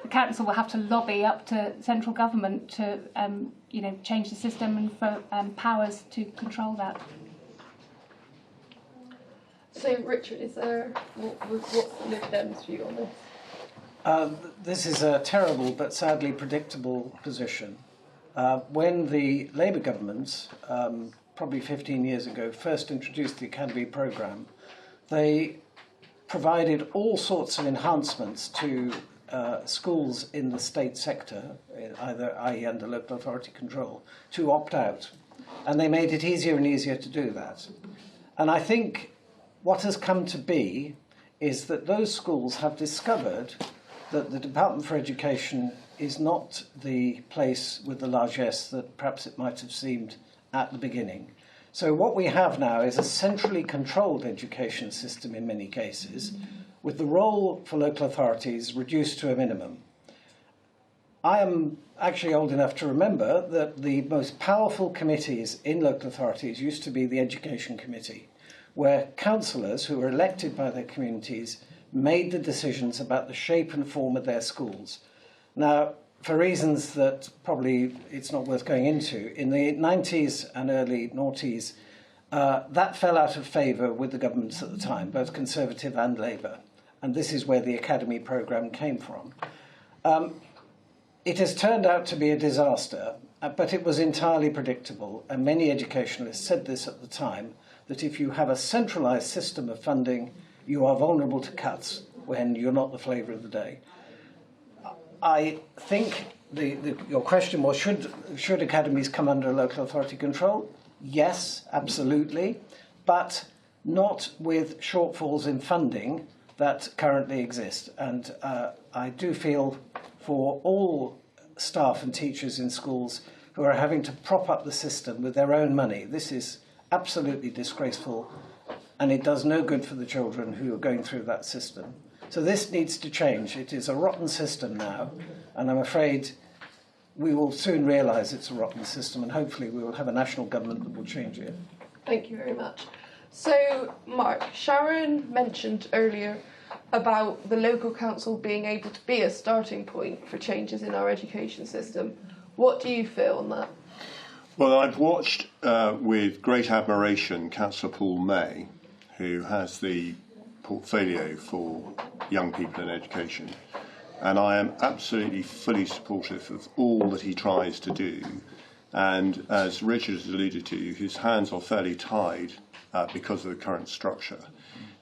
the council will have to lobby up to central government to change the system and for powers to control that. So Richard, what's the Lib Dems view on this? This is a terrible but sadly predictable position. When the Labour government, probably 15 years ago, first introduced the Academy programme, they provided all sorts of enhancements to schools in the state sector, either i.e. under local authority control, to opt out. And they made it easier and easier to do that. And I think what has come to be is that those schools have discovered that the Department for Education is not the place with the largesse that perhaps it might have seemed at the beginning. So what we have now is a centrally controlled education system in many cases, with the role for local authorities reduced to a minimum. I am actually old enough to remember that the most powerful committees in local authorities used to be the Education Committee, where councillors who were elected by their communities made the decisions about the shape and form of their schools. Now, for reasons that probably it's not worth going into, in the 90s and early noughties, that fell out of favour with the governments at the time, both Conservative and Labour. And this is where the Academy programme came from. It has turned out to be a disaster, but it was entirely predictable. And many educationalists said this at the time, that if you have a centralised system of funding, you are vulnerable to cuts when you're not the flavour of the day. I think your question was, should academies come under local authority control? Yes, absolutely, but not with shortfalls in funding that currently exist. And I do feel for all staff and teachers in schools who are having to prop up the system with their own money, this is absolutely disgraceful, and it does no good for the children who are going through that system. So this needs to change. It is a rotten system now, and I'm afraid we will soon realise it's a rotten system, and hopefully we will have a national government that will change it. Thank you very much. So, Mark, Sharon mentioned earlier about the local council being able to be a starting point for changes in our education system. What do you feel on that? Well, I've watched with great admiration Councillor Paul May, who has the portfolio for young people in education, and I am absolutely fully supportive of all that he tries to do And as Richard has alluded to, his hands are fairly tied because of the current structure.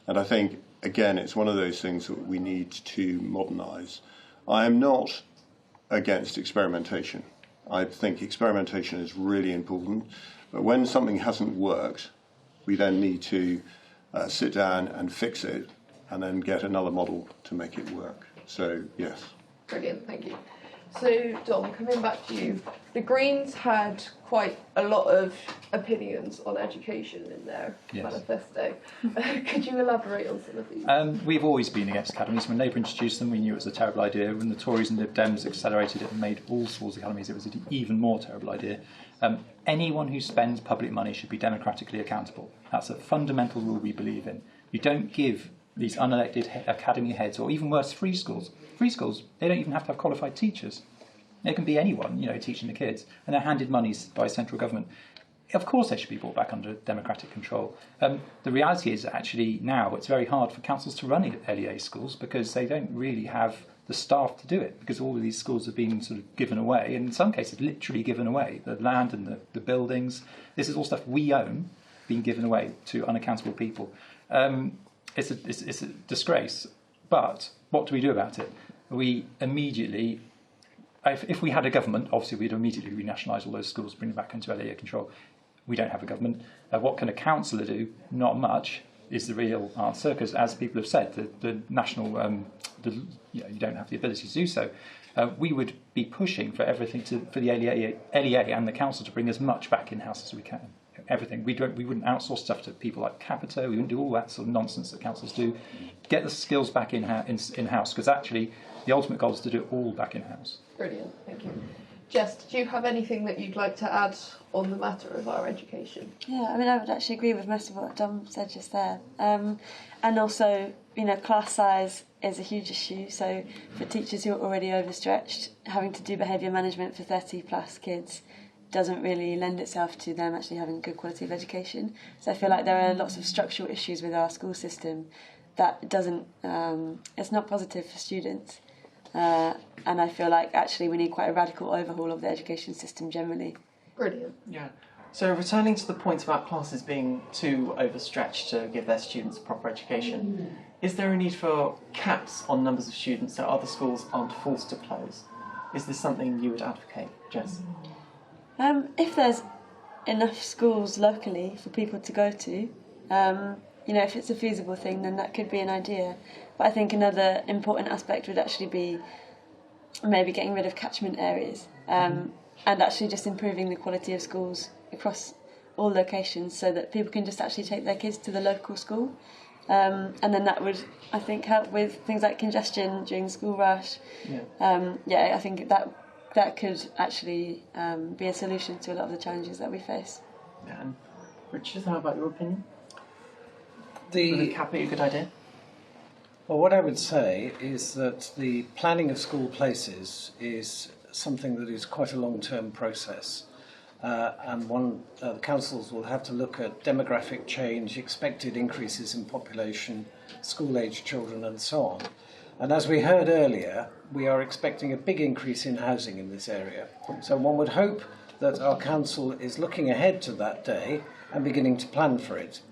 And I think, again, it's one of those things that we need to modernise. I am not against experimentation. I think experimentation is really important. But when something hasn't worked, we then need to sit down and fix it and then get another model to make it work. So, yes. Brilliant, thank you. So, Dom, coming back to you, the Greens had quite a lot of opinions on education in their manifesto. Could you elaborate on some of these? We've always been against academies. When Labour introduced them, we knew it was a terrible idea. When the Tories and Lib Dems accelerated it and made all schools academies, it was an even more terrible idea. Anyone who spends public money should be democratically accountable. That's a fundamental rule we believe in. You don't give these unelected academy heads, or even worse, free schools, they don't even have to have qualified teachers. It can be anyone, teaching the kids, and they're handed monies by central government. Of course they should be brought back under democratic control. The reality is actually now it's very hard for councils to run LEA schools because they don't really have the staff to do it, because all of these schools have been sort of given away, and in some cases literally given away. The land and the buildings, this is all stuff we own, being given away to unaccountable people. It's a disgrace, but what do we do about it? We immediately, if we had a government, obviously we'd immediately renationalise all those schools, bring them back into LEA control. We don't have a government. What can a councillor do? Not much is the real answer, because as people have said, the national, you don't have the ability to do so. We would be pushing for everything for the LEA and the council to bring as much back in-house as we can. Everything. We wouldn't outsource stuff to people like Capita. We wouldn't do all that sort of nonsense that councils do. Get the skills back in-house, because actually the ultimate goal is to do it all back in-house. Brilliant, thank you. Jess, did you have anything that you'd like to add on the matter of our education? Yeah, I would actually agree with most of what Dom said just there. And also, class size is a huge issue. So for teachers who are already overstretched, having to do behaviour management for 30 plus kids doesn't really lend itself to them actually having good quality of education. So I feel like there are lots of structural issues with our school system that doesn't, it's not positive for students. And I feel like actually we need quite a radical overhaul of the education system generally. Brilliant. Yeah. So returning to the point about classes being too overstretched to give their students a proper education, is there a need for caps on numbers of students so other schools aren't forced to close? Is this something you would advocate, Jess? If there's enough schools locally for people to go to, if it's a feasible thing, then that could be an idea. But I think another important aspect would actually be maybe getting rid of catchment areas and actually just improving the quality of schools across all locations so that people can just actually take their kids to the local school. And then that would, I think, help with things like congestion during the school rush. I think that could actually be a solution to a lot of the challenges that we face. Yeah. And Richard, how about your opinion? Would The a cap be a good idea? Well, what I would say is that the planning of school places is something that is quite a long-term process. And the councils will have to look at demographic change, expected increases in population, school-aged children and so on. And as we heard earlier, we are expecting a big increase in housing in this area. So one would hope that our council is looking ahead to that day and beginning to plan for it,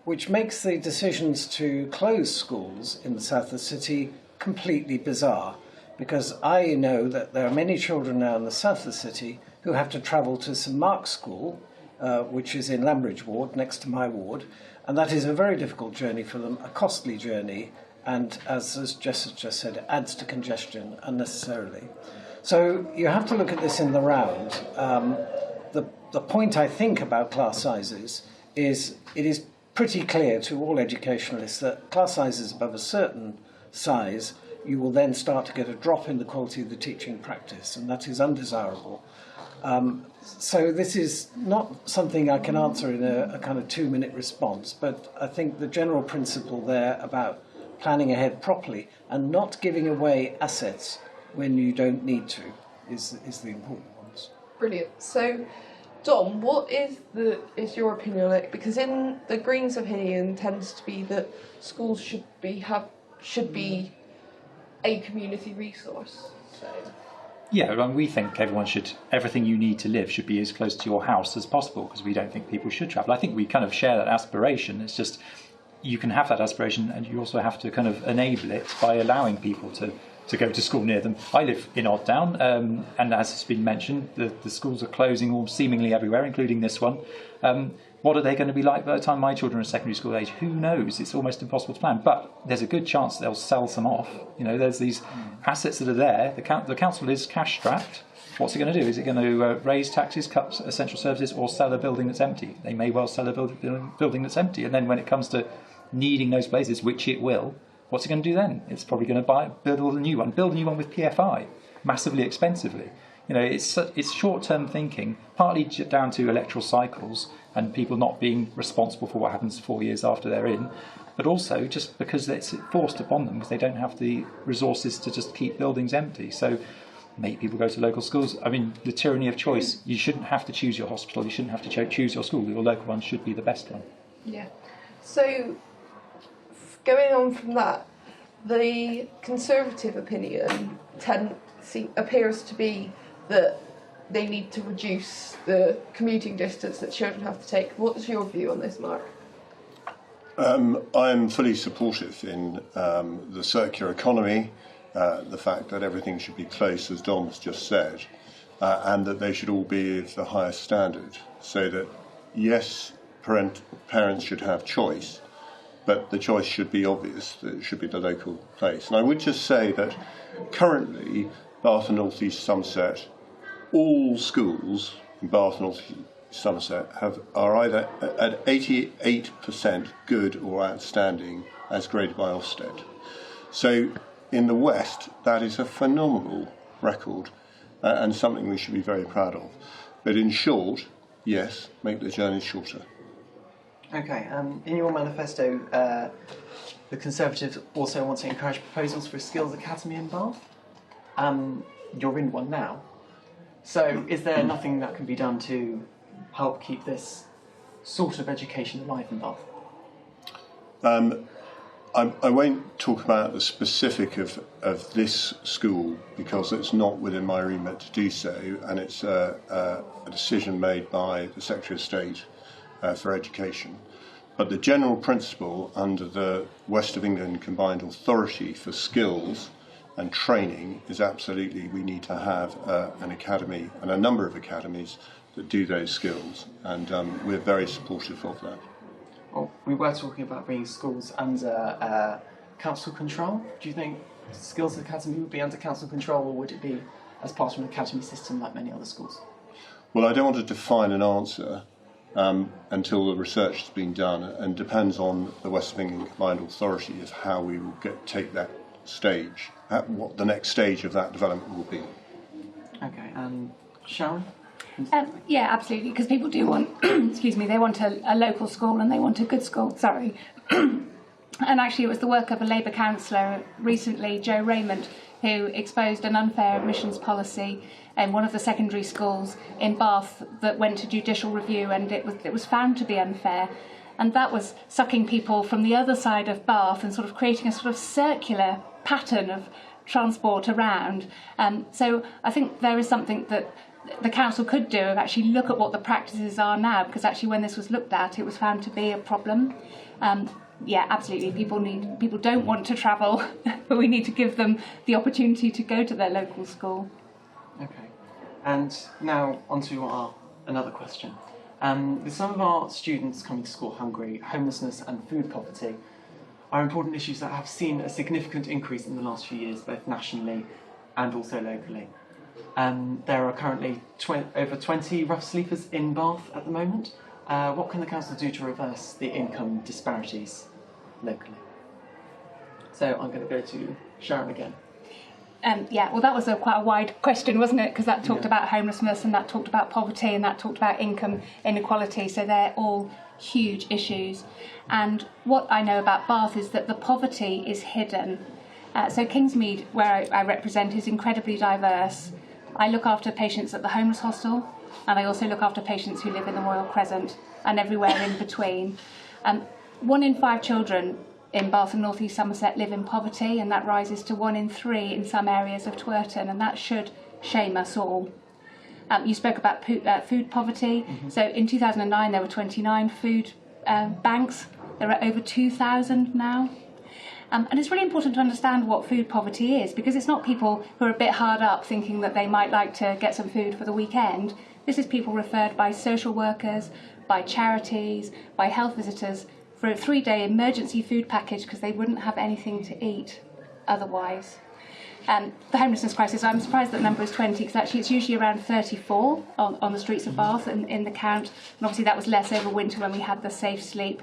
which makes the decisions to close schools in the south of the city completely bizarre, because I know that there are many children now in the south of the city who have to travel to St Mark's School, which is in Lambridge Ward, next to my ward, and that is a very difficult journey for them, a costly journey, and as Jess has just said, it adds to congestion unnecessarily. So you have to look at this in the round. The point I think about class sizes is it is pretty clear to all educationalists that class sizes above a certain size, you will then start to get a drop in the quality of the teaching practice, and that is undesirable. So this is not something I can answer in a kind of 2-minute response, but I think the general principle there about planning ahead properly and not giving away assets when you don't need to is the important ones. Brilliant. So, Dom, what is your opinion on it? Because in the Greens' opinion tends to be that schools should be a community resource. So. Yeah, and we think everything you need to live should be as close to your house as possible, because we don't think people should travel. I think we kind of share that aspiration. It's just, you can have that aspiration and you also have to kind of enable it by allowing people to go to school near them. I live in Odd Down, and as has been mentioned, the schools are closing all seemingly everywhere, including this one. What are they going to be like by the time my children are secondary school age? Who knows? It's almost impossible to plan. But there's a good chance they'll sell some off. You know, there's these assets that are there. The council is cash strapped. What's it going to do? Is it going to raise taxes, cut essential services, or sell a building that's empty? They may well sell a building that's empty. And then when it comes to needing those places, which it will, what's it going to do then? It's probably going to build a new one with PFI, massively expensively. You know, it's short-term thinking, partly down to electoral cycles and people not being responsible for what happens 4 years after they're in, but also just because it's forced upon them because they don't have the resources to just keep buildings empty. So make people go to local schools. I mean, the tyranny of choice. You shouldn't have to choose your hospital. You shouldn't have to choose your school. Your local one should be the best one. Yeah. So going on from that, the Conservative opinion appears to be that they need to reduce the commuting distance that children have to take. What's your view on this, Mark? I'm fully supportive in the circular economy, the fact that everything should be close, as Dom has just said, and that they should all be of the highest standard, so that, yes, parents should have choice, but the choice should be obvious, that it should be the local place. And I would just say that currently, Bath and North East Somerset, all schools in Bath and North East Somerset are either at 88% good or outstanding as graded by Ofsted. So in the West, that is a phenomenal record and something we should be very proud of. But in short, yes, make the journeys shorter. Okay, in your manifesto, the Conservatives also want to encourage proposals for a skills academy in Bath. You're in one now. So is there nothing that can be done to help keep this sort of education alive in Bath? I won't talk about the specific of this school because it's not within my remit to do so, and it's a decision made by the Secretary of State for Education. But the general principle under the West of England Combined Authority for Skills and Training is absolutely we need to have an academy and a number of academies that do those skills, and we're very supportive of that. Well, we were talking about bringing schools under council control. Do you think Skills Academy would be under council control, or would it be as part of an academy system like many other schools? Well, I don't want to define an answer until the research has been done, and depends on the West of England Combined Authority of how we will take that stage, what the next stage of that development will be. Okay, and Sharon? Yeah, absolutely, because people do want, excuse me, they want a local school and they want a good school, sorry. And actually it was the work of a Labour councillor recently, Joe Raymond, who exposed an unfair admissions policy in one of the secondary schools in Bath that went to judicial review, and it was found to be unfair. And that was sucking people from the other side of Bath and sort of creating a sort of circular pattern of transport around. So I think there is something that the council could do and actually look at what the practices are now, because actually when this was looked at, it was found to be a problem. Yeah, absolutely. People don't want to travel, but we need to give them the opportunity to go to their local school. Okay, and now onto another question. With some of our students coming to school hungry, homelessness and food poverty are important issues that have seen a significant increase in the last few years, both nationally and also locally. There are currently over 20 rough sleepers in Bath at the moment. What can the council do to reverse the income disparities locally? So I'm going to go to Sharon again. Yeah, well, that was quite a wide question, wasn't it? Because that talked about homelessness, and that talked about poverty, and that talked about income inequality. So they're all huge issues. And what I know about Bath is that the poverty is hidden. So Kingsmead, where I represent, is incredibly diverse. I look after patients at the homeless hostel, and I also look after patients who live in the Royal Crescent and everywhere in between. 1 in 5 children in Bath and North East Somerset live in poverty, and that rises to 1 in 3 in some areas of Twerton, and that should shame us all. You spoke about food poverty. So in 2009 there were 29 food banks. There are over 2,000 now. And it's really important to understand what food poverty is, because it's not people who are a bit hard up thinking that they might like to get some food for the weekend. This is people referred by social workers, by charities, by health visitors for a 3-day emergency food package because they wouldn't have anything to eat otherwise. The homelessness crisis, I'm surprised that number is 20, because actually it's usually around 34 on the streets of Bath in the count. And obviously that was less over winter when we had the safe sleep.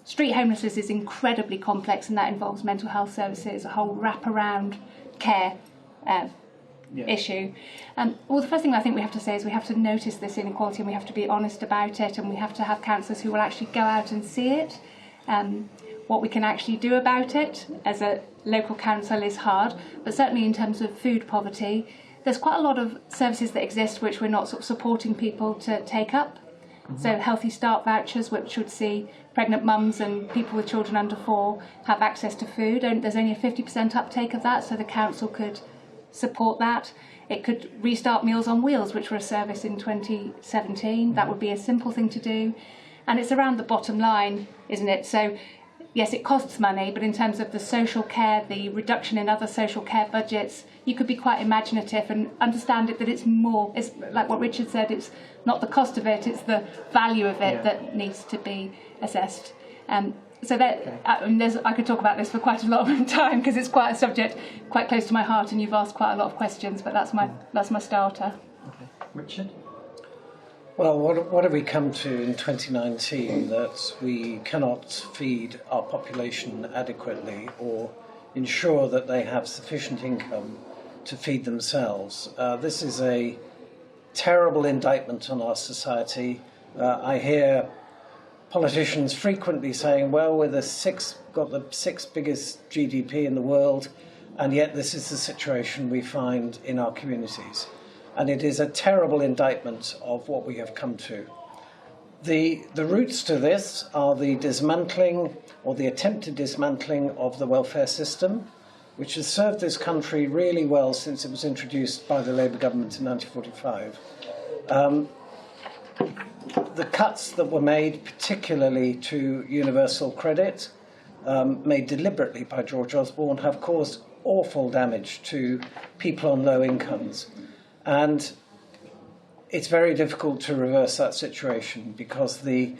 Street homelessness is incredibly complex, and that involves mental health services, a whole wraparound care issue. Well, the first thing I think we have to say is we have to notice this inequality, and we have to be honest about it, and we have to have councillors who will actually go out and see it. What we can actually do about it as a local council is hard, but certainly in terms of food poverty, there's quite a lot of services that exist which we're not sort of supporting people to take up. So Healthy Start vouchers, which would see pregnant mums and people with children under 4 have access to food. And there's only a 50% uptake of that, so the council could support that. It could restart Meals on Wheels, which were a service in 2017. That would be a simple thing to do. And it's around the bottom line, isn't it? So yes, it costs money, but in terms of the social care, the reduction in other social care budgets, you could be quite imaginative and understand it that it's more, it's like what Richard said, it's not the cost of it, it's the value of it that needs to be assessed. So that, I could talk about this for quite a long time because it's quite a subject quite close to my heart, and you've asked quite a lot of questions, but that's my starter. Okay. Richard? Well, what have we come to in 2019 that we cannot feed our population adequately or ensure that they have sufficient income to feed themselves? This is a terrible indictment on our society. I hear politicians frequently saying, well, we're got the 6th biggest GDP in the world, and yet this is the situation we find in our communities. And it is a terrible indictment of what we have come to. The roots to this are the dismantling, or the attempted dismantling, of the welfare system, which has served this country really well since it was introduced by the Labour government in 1945. The cuts that were made, particularly to universal credit, made deliberately by George Osborne, have caused awful damage to people on low incomes. And it's very difficult to reverse that situation because the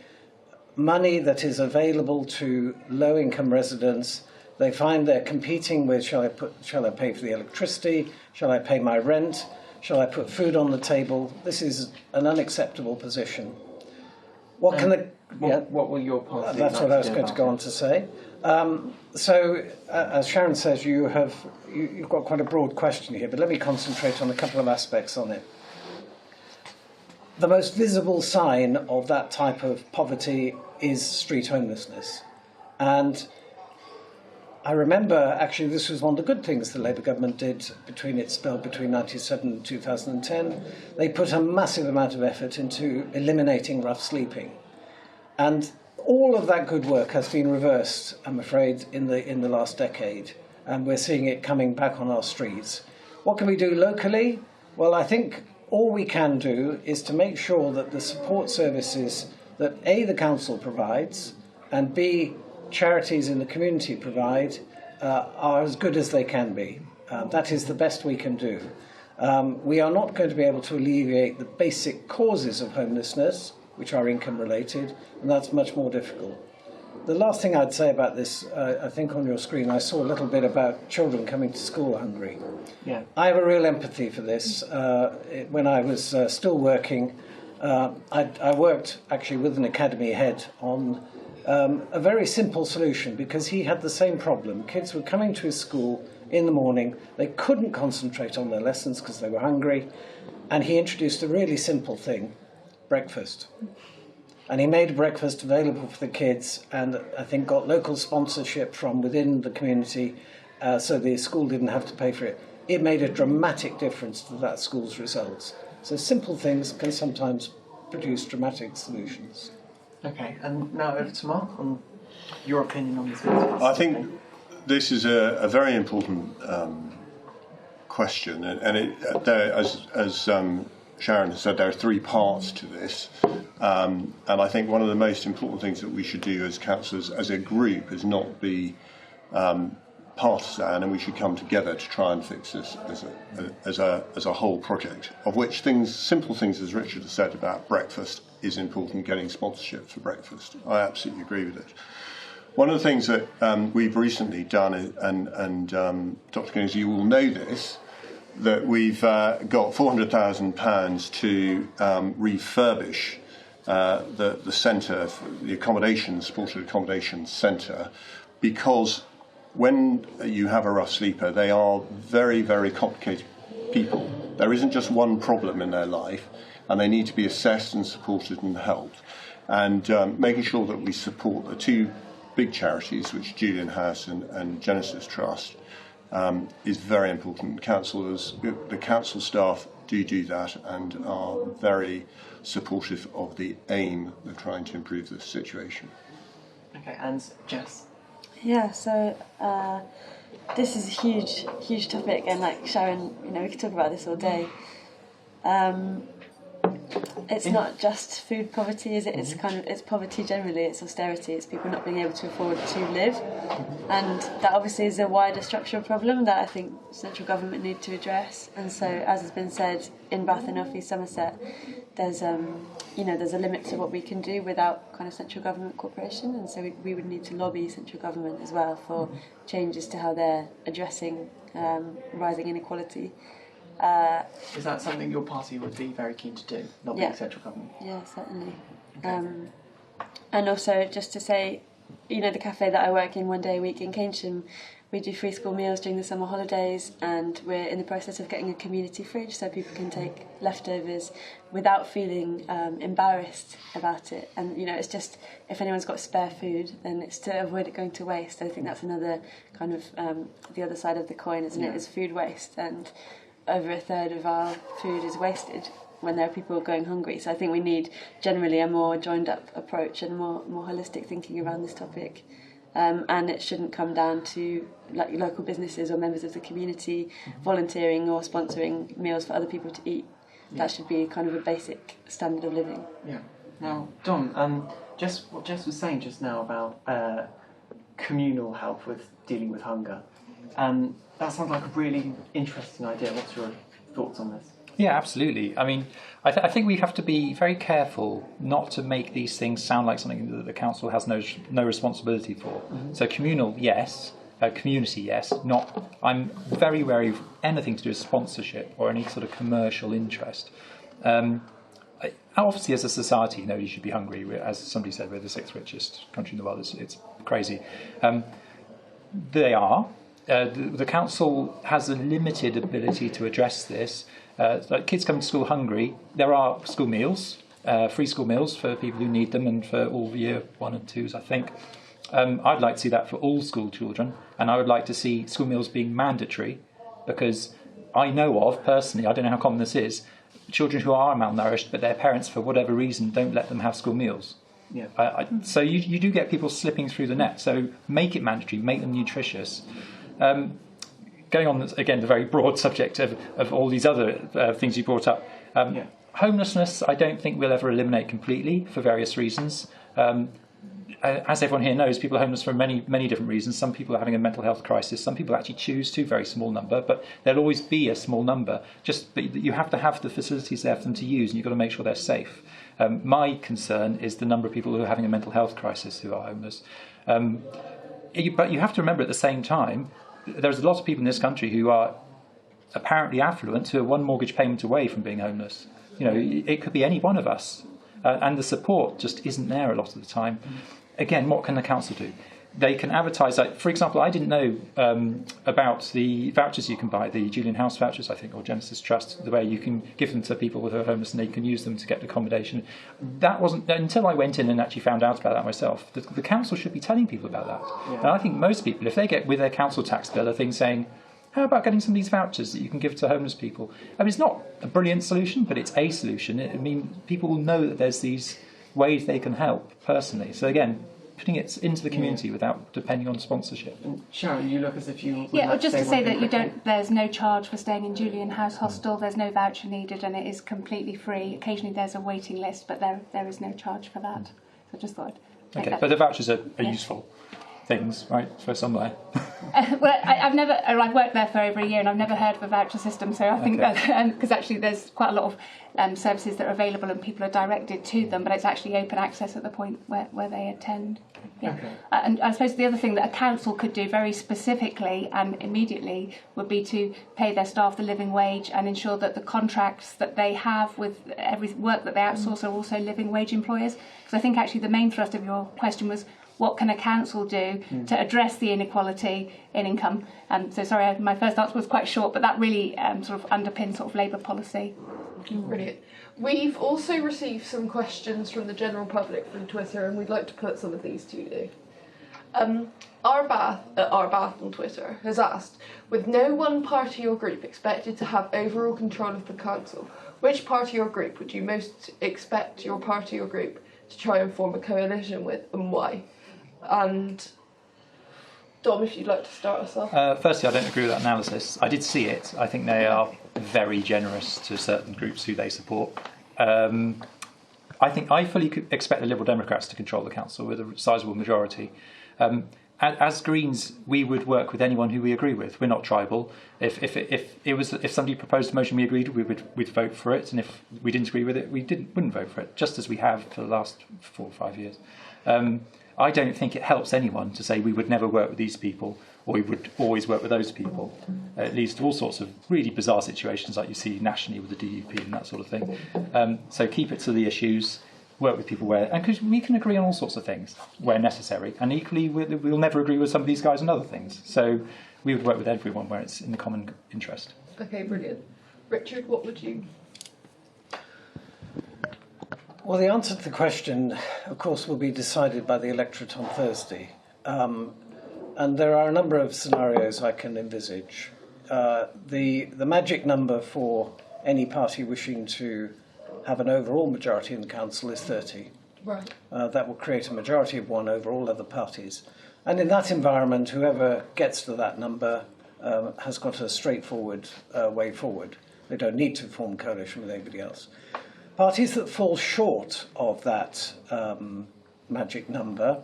money that is available to low-income residents, they find they're competing with, shall I pay for the electricity? Shall I pay my rent? Shall I put food on the table? This is an unacceptable position. What will your party? That's what I was going to go on to say. As Sharon says, you've got quite a broad question here, but let me concentrate on a couple of aspects on it. The most visible sign of that type of poverty is street homelessness. And I remember, actually, this was one of the good things the Labour government did between its spell between 1997 and 2010. They put a massive amount of effort into eliminating rough sleeping. And all of that good work has been reversed, I'm afraid, in the last decade. And we're seeing it coming back on our streets. What can we do locally? Well, I think all we can do is to make sure that the support services that A, the council provides, and B, charities in the community provide, are as good as they can be. That is the best we can do. We are not going to be able to alleviate the basic causes of homelessness, which are income related, and that's much more difficult. The last thing I'd say about this, I think on your screen I saw a little bit about children coming to school hungry. Yeah. I have a real empathy for this. When I was still working, I worked actually with an academy head on a very simple solution, because he had the same problem. Kids were coming to his school in the morning, they couldn't concentrate on their lessons because they were hungry, and he introduced a really simple thing: breakfast. And he made breakfast available for the kids, and I think got local sponsorship from within the community, so the school didn't have to pay for it. It made a dramatic difference to that school's results. So simple things can sometimes produce dramatic solutions. Okay, and now over to Mark on your opinion on this. I think this is a very important question, and as Sharon has said, there are three parts to this, and I think one of the most important things that we should do as councillors, as a group, is not be partisan, and we should come together to try and fix this as a whole project. Of which simple things, as Richard has said about breakfast, is important. Getting sponsorship for breakfast, I absolutely agree with it. One of the things that we've recently done, and Dr. Gillings, you will know this, that we've got £400,000 to refurbish the centre, the supported accommodation centre, because when you have a rough sleeper, they are very, very complicated people. There isn't just one problem in their life, and they need to be assessed and supported and helped. And making sure that we support the two big charities, which Julian House and Genesis Trust, is very important. The council staff do that and are very supportive of the aim of trying to improve the situation. Okay, and Jess? Yeah, so this is a huge topic, and like Sharon, we could talk about this all day. It's not just food poverty, is it? It's it's poverty generally, it's austerity, it's people not being able to afford to live. And that obviously is a wider structural problem that I think central government need to address. And so, as has been said, in Bath and North East Somerset, there's there's a limit to what we can do without kind of central government cooperation, and so we would need to lobby central government as well for changes to how they're addressing rising inequality. Is that something your party would be very keen to do, lobbying central government? Yeah, certainly. Okay. And also, just to say, the cafe that I work in one day a week in Keynsham, we do free school meals during the summer holidays, and we're in the process of getting a community fridge so people can take leftovers without feeling embarrassed about it. And it's just, if anyone's got spare food, then it's to avoid it going to waste. I think that's another kind of the other side of the coin, isn't it? Is food waste, and over a third of our food is wasted when there are people going hungry. So I think we need generally a more joined up approach and more holistic thinking around this topic. And it shouldn't come down to like local businesses or members of the community volunteering or sponsoring meals for other people to eat. That should be kind of a basic standard of living. Yeah. Now, Dom, what Jess was saying just now about communal help with dealing with hunger, that sounds like a really interesting idea. What's your thoughts on this? Yeah, absolutely. I mean, I think we have to be very careful not to make these things sound like something that the council has no responsibility for. Mm-hmm. So communal, yes. Community, yes. Not. I'm very wary of anything to do with sponsorship or any sort of commercial interest. Obviously, as a society, nobody should be hungry. As somebody said, we're the sixth richest country in the world. It's crazy. They are. The council has a limited ability to address this. Like kids come to school hungry. There are school meals, free school meals for people who need them, and for all year 1 and 2s, I think. I'd like to see that for all school children, and I would like to see school meals being mandatory, because I know of, personally, I don't know how common this is, children who are malnourished, but their parents, for whatever reason, don't let them have school meals. Yeah. So you do get people slipping through the net. So make it mandatory, make them nutritious. Going on, again, the very broad subject of all these other things you brought up. Homelessness, I don't think we'll ever eliminate completely for various reasons. As everyone here knows, people are homeless for many, many different reasons. Some people are having a mental health crisis. Some people actually choose to, very small number, but there'll always be a small number. Just you have to have the facilities there for them to use, and you've got to make sure they're safe. My concern is the number of people who are having a mental health crisis who are homeless. But you have to remember at the same time, there's a lot of people in this country who are apparently affluent who are one mortgage payment away from being homeless. It could be any one of us, and the support just isn't there a lot of the time. Again, what can the council do? They can advertise. Like, for example, I didn't know about the vouchers you can buy, the Julian House vouchers, I think, or Genesis Trust, the way you can give them to people who are homeless and they can use them to get accommodation. That wasn't until I went in and actually found out about that myself. The council should be telling people about that. Yeah. And I think most people, if they get with their council tax bill, are things saying, how about getting some of these vouchers that you can give to homeless people? I mean, it's not a brilliant solution, but it's a solution. I mean, people will know that there's these ways they can help personally. So again, putting it into the community without depending on sponsorship. And Sharon, you look as if you would Yeah, like or just to say say one that thing you quickly. don't. There's no charge for staying in Julian House Hostel. There's no voucher needed, and it is completely free. Occasionally, there's a waiting list, but there is no charge for that. So I just thought. I'd make Okay, that. but the vouchers are useful things, right, for somewhere. Well, I've worked there for over a year, and I've never heard of a voucher system. So I think that because actually there's quite a lot of services that are available, and people are directed to them, but it's actually open access at the point where they attend. Yeah. Okay. And I suppose the other thing that a council could do very specifically and immediately would be to pay their staff the living wage and ensure that the contracts that they have with every work that they outsource are also living wage employers. Because I think actually the main thrust of your question was, what can a council do to address the inequality in income? So sorry, my first answer was quite short, but that really sort of underpins sort of Labour policy. Brilliant. We've also received some questions from the general public through Twitter, and we'd like to put some of these to you. Our Bath on Twitter has asked, with no one party or group expected to have overall control of the council, which party or group would you most expect your party or group to try and form a coalition with, and why? And Dom, if you'd like to start us off. Firstly, I don't agree with that analysis. I did see it. I think they are very generous to certain groups who they support. I think I fully expect the Liberal Democrats to control the council with a sizable majority. As Greens, we would work with anyone who we agree with. We're not tribal. If somebody proposed a motion we agreed with, we'd vote for it, and if we didn't agree with it, we wouldn't vote for it, just as we have for the last 4 or 5 years. I don't think it helps anyone to say we would never work with these people or we would always work with those people. It leads to all sorts of really bizarre situations like you see nationally with the DUP and that sort of thing. So keep it to the issues, work with people where... And because we can agree on all sorts of things where necessary. And equally, we'll never agree with some of these guys on other things. So we would work with everyone where it's in the common interest. Okay, brilliant. Richard, what would you... Well, the answer to the question, of course, will be decided by the electorate on Thursday. And there are a number of scenarios I can envisage. The magic number for any party wishing to have an overall majority in the council is 30. Right. That will create a majority of one over all other parties. And in that environment, whoever gets to that number has got a straightforward way forward. They don't need to form a coalition with anybody else. Parties that fall short of that magic number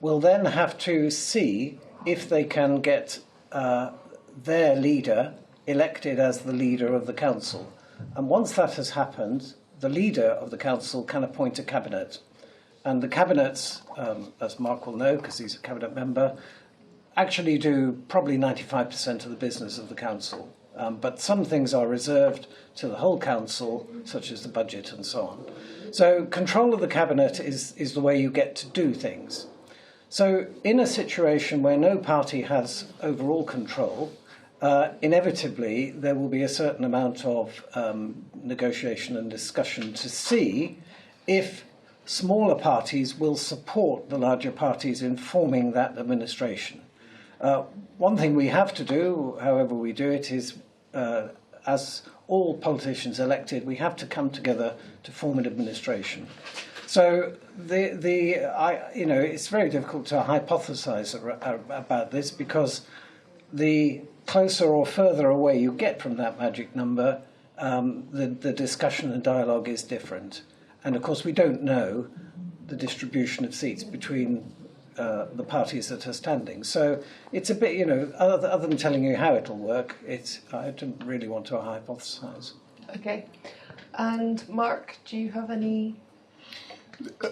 will then have to see if they can get their leader elected as the leader of the council. And once that has happened, the leader of the council can appoint a cabinet. And the cabinets, as Mark will know because he's a cabinet member, actually do probably 95% of the business of the council. But some things are reserved to the whole council, such as the budget and so on. So control of the cabinet is the way you get to do things. So in a situation where no party has overall control, inevitably there will be a certain amount of negotiation and discussion to see if smaller parties will support the larger parties in forming that administration. One thing we have to do, however we do it, is as all politicians elected, we have to come together to form an administration. So it's very difficult to hypothesize about this because the closer or further away you get from that magic number, the discussion and dialogue is different. And of course, we don't know the distribution of seats between the parties that are standing. So it's a bit, other than telling you how it'll work, I don't really want to hypothesize. Okay. And Mark, do you have any...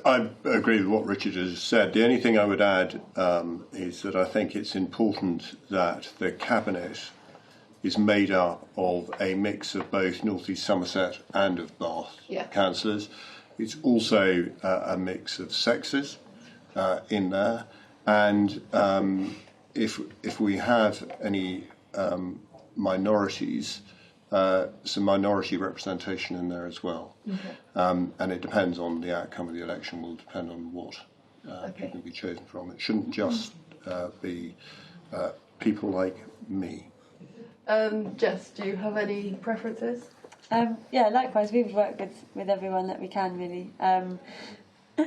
I agree with what Richard has said. The only thing I would add is that I think it's important that the cabinet is made up of a mix of both North East Somerset and of Bath councillors. It's also a mix of sexes in there, and if we have any minorities, some minority representation in there as well. Okay. And it depends on the outcome of the election, will depend on what people will be chosen from. It shouldn't just be people like me. Jess, do you have any preferences? Yeah, likewise, we've worked with everyone that we can, really.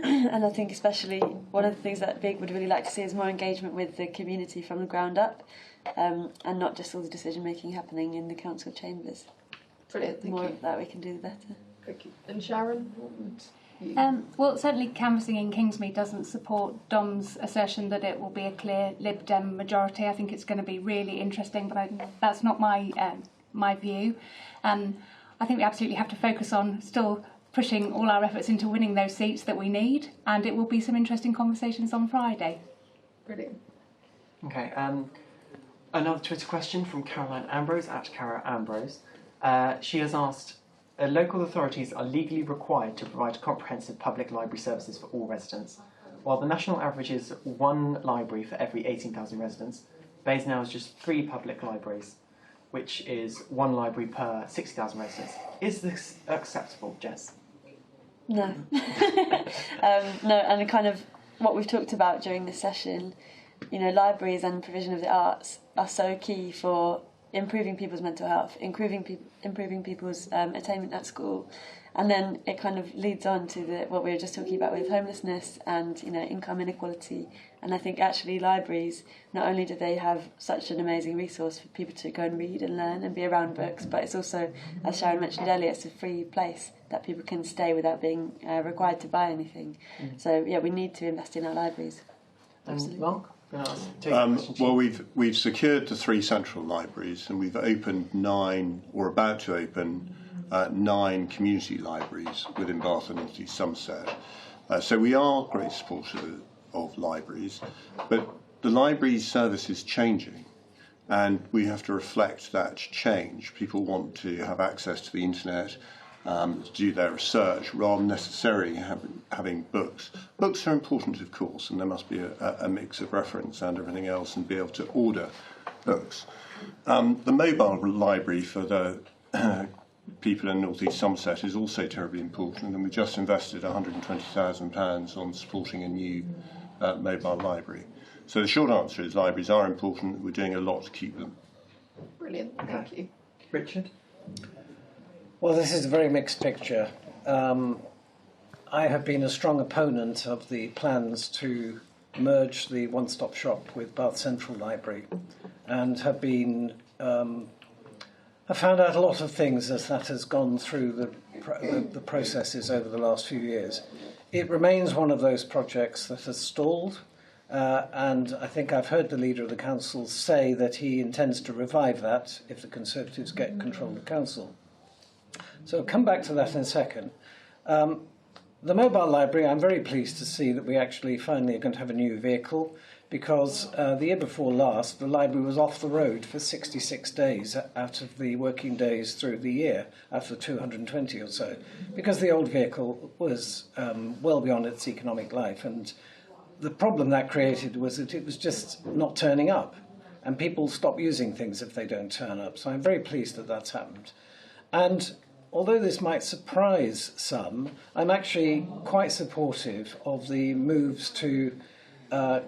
And I think especially one of the things that BIG would really like to see is more engagement with the community from the ground up, and not just all the decision making happening in the council chambers. Brilliant, The more of that we can do, the better. Thank you. And Sharon, what would you... Well, certainly canvassing in Kingsmead doesn't support Dom's assertion that it will be a clear Lib Dem majority. I think it's going to be really interesting, but that's not my view. I think we absolutely have to focus on still pushing all our efforts into winning those seats that we need, and it will be some interesting conversations on Friday. Brilliant. Okay, another Twitter question from Caroline Ambrose, at Cara Ambrose. She has asked, local authorities are legally required to provide comprehensive public library services for all residents. While the national average is 1 library for every 18,000 residents, BANES now has just 3 public libraries, which is 1 library per 60,000 residents. Is this acceptable, Jess? No. No, and kind of what we've talked about during this session, you know, libraries and provision of the arts are so key for improving people's mental health, improving people's attainment at school, and then it kind of leads on to what we were just talking about with homelessness and, you know, income inequality. And I think actually libraries, not only do they have such an amazing resource for people to go and read and learn and be around books, but it's also, as Sharon mentioned earlier, it's a free place that people can stay without being required to buy anything. So yeah, we need to invest in our libraries. Absolutely. Mark? Well, we've secured the 3 central libraries, and we've opened 9, or about to open 9 community libraries within Bath and North East Somerset. So we are great supporters of libraries, but the library service is changing, and we have to reflect that change. People want to have access to the internet, to do their research, rather than necessarily having books. Books are important, of course, and there must be a mix of reference and everything else, and be able to order books. The mobile library for the people in North East Somerset is also terribly important, and we just invested £120,000 on supporting a new mobile library. So the short answer is libraries are important. We're doing a lot to keep them. Brilliant, thank you. Richard? Well, this is a very mixed picture. I have been a strong opponent of the plans to merge the one-stop shop with Bath Central Library, and have been I found out a lot of things as that has gone through the processes over the last few years. It remains one of those projects that has stalled, and I think I've heard the leader of the council say that he intends to revive that if the Conservatives get control of the council. So I'll come back to that in a second. The mobile library, I'm very pleased to see that we actually finally are going to have a new vehicle, because the year before last, the library was off the road for 66 days out of the working days through the year, out of the 220 or so, because the old vehicle was well beyond its economic life. And the problem that created was that it was just not turning up, and people stop using things if they don't turn up. So I'm very pleased that that's happened. And although this might surprise some, I'm actually quite supportive of the moves to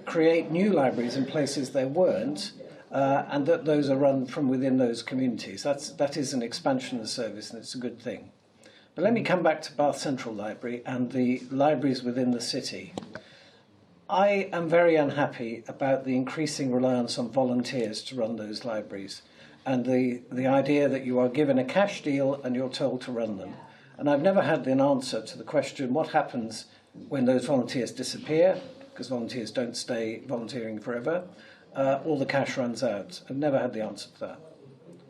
create new libraries in places there weren't, and that those are run from within those communities. That is an expansion of the service, and it's a good thing. But let me come back to Bath Central Library and the libraries within the city. I am very unhappy about the increasing reliance on volunteers to run those libraries, and the idea that you are given a cash deal and you're told to run them. And I've never had an answer to the question, what happens when those volunteers disappear, because volunteers don't stay volunteering forever, or the cash runs out. I've never had the answer to that.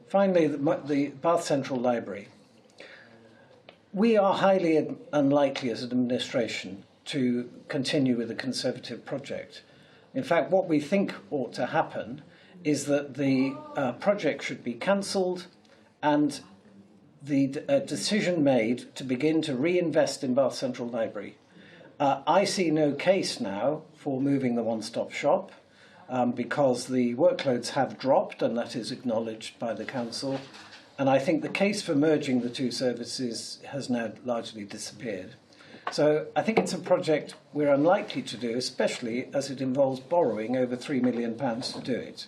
Finally, the Bath Central Library. We are highly unlikely as an administration to continue with the Conservative project. In fact, what we think ought to happen is that the project should be cancelled and the decision made to begin to reinvest in Bath Central Library. I see no case now for moving the one-stop shop because the workloads have dropped, and that is acknowledged by the council. And I think the case for merging the two services has now largely disappeared. So I think it's a project we're unlikely to do, especially as it involves borrowing over £3 million to do it.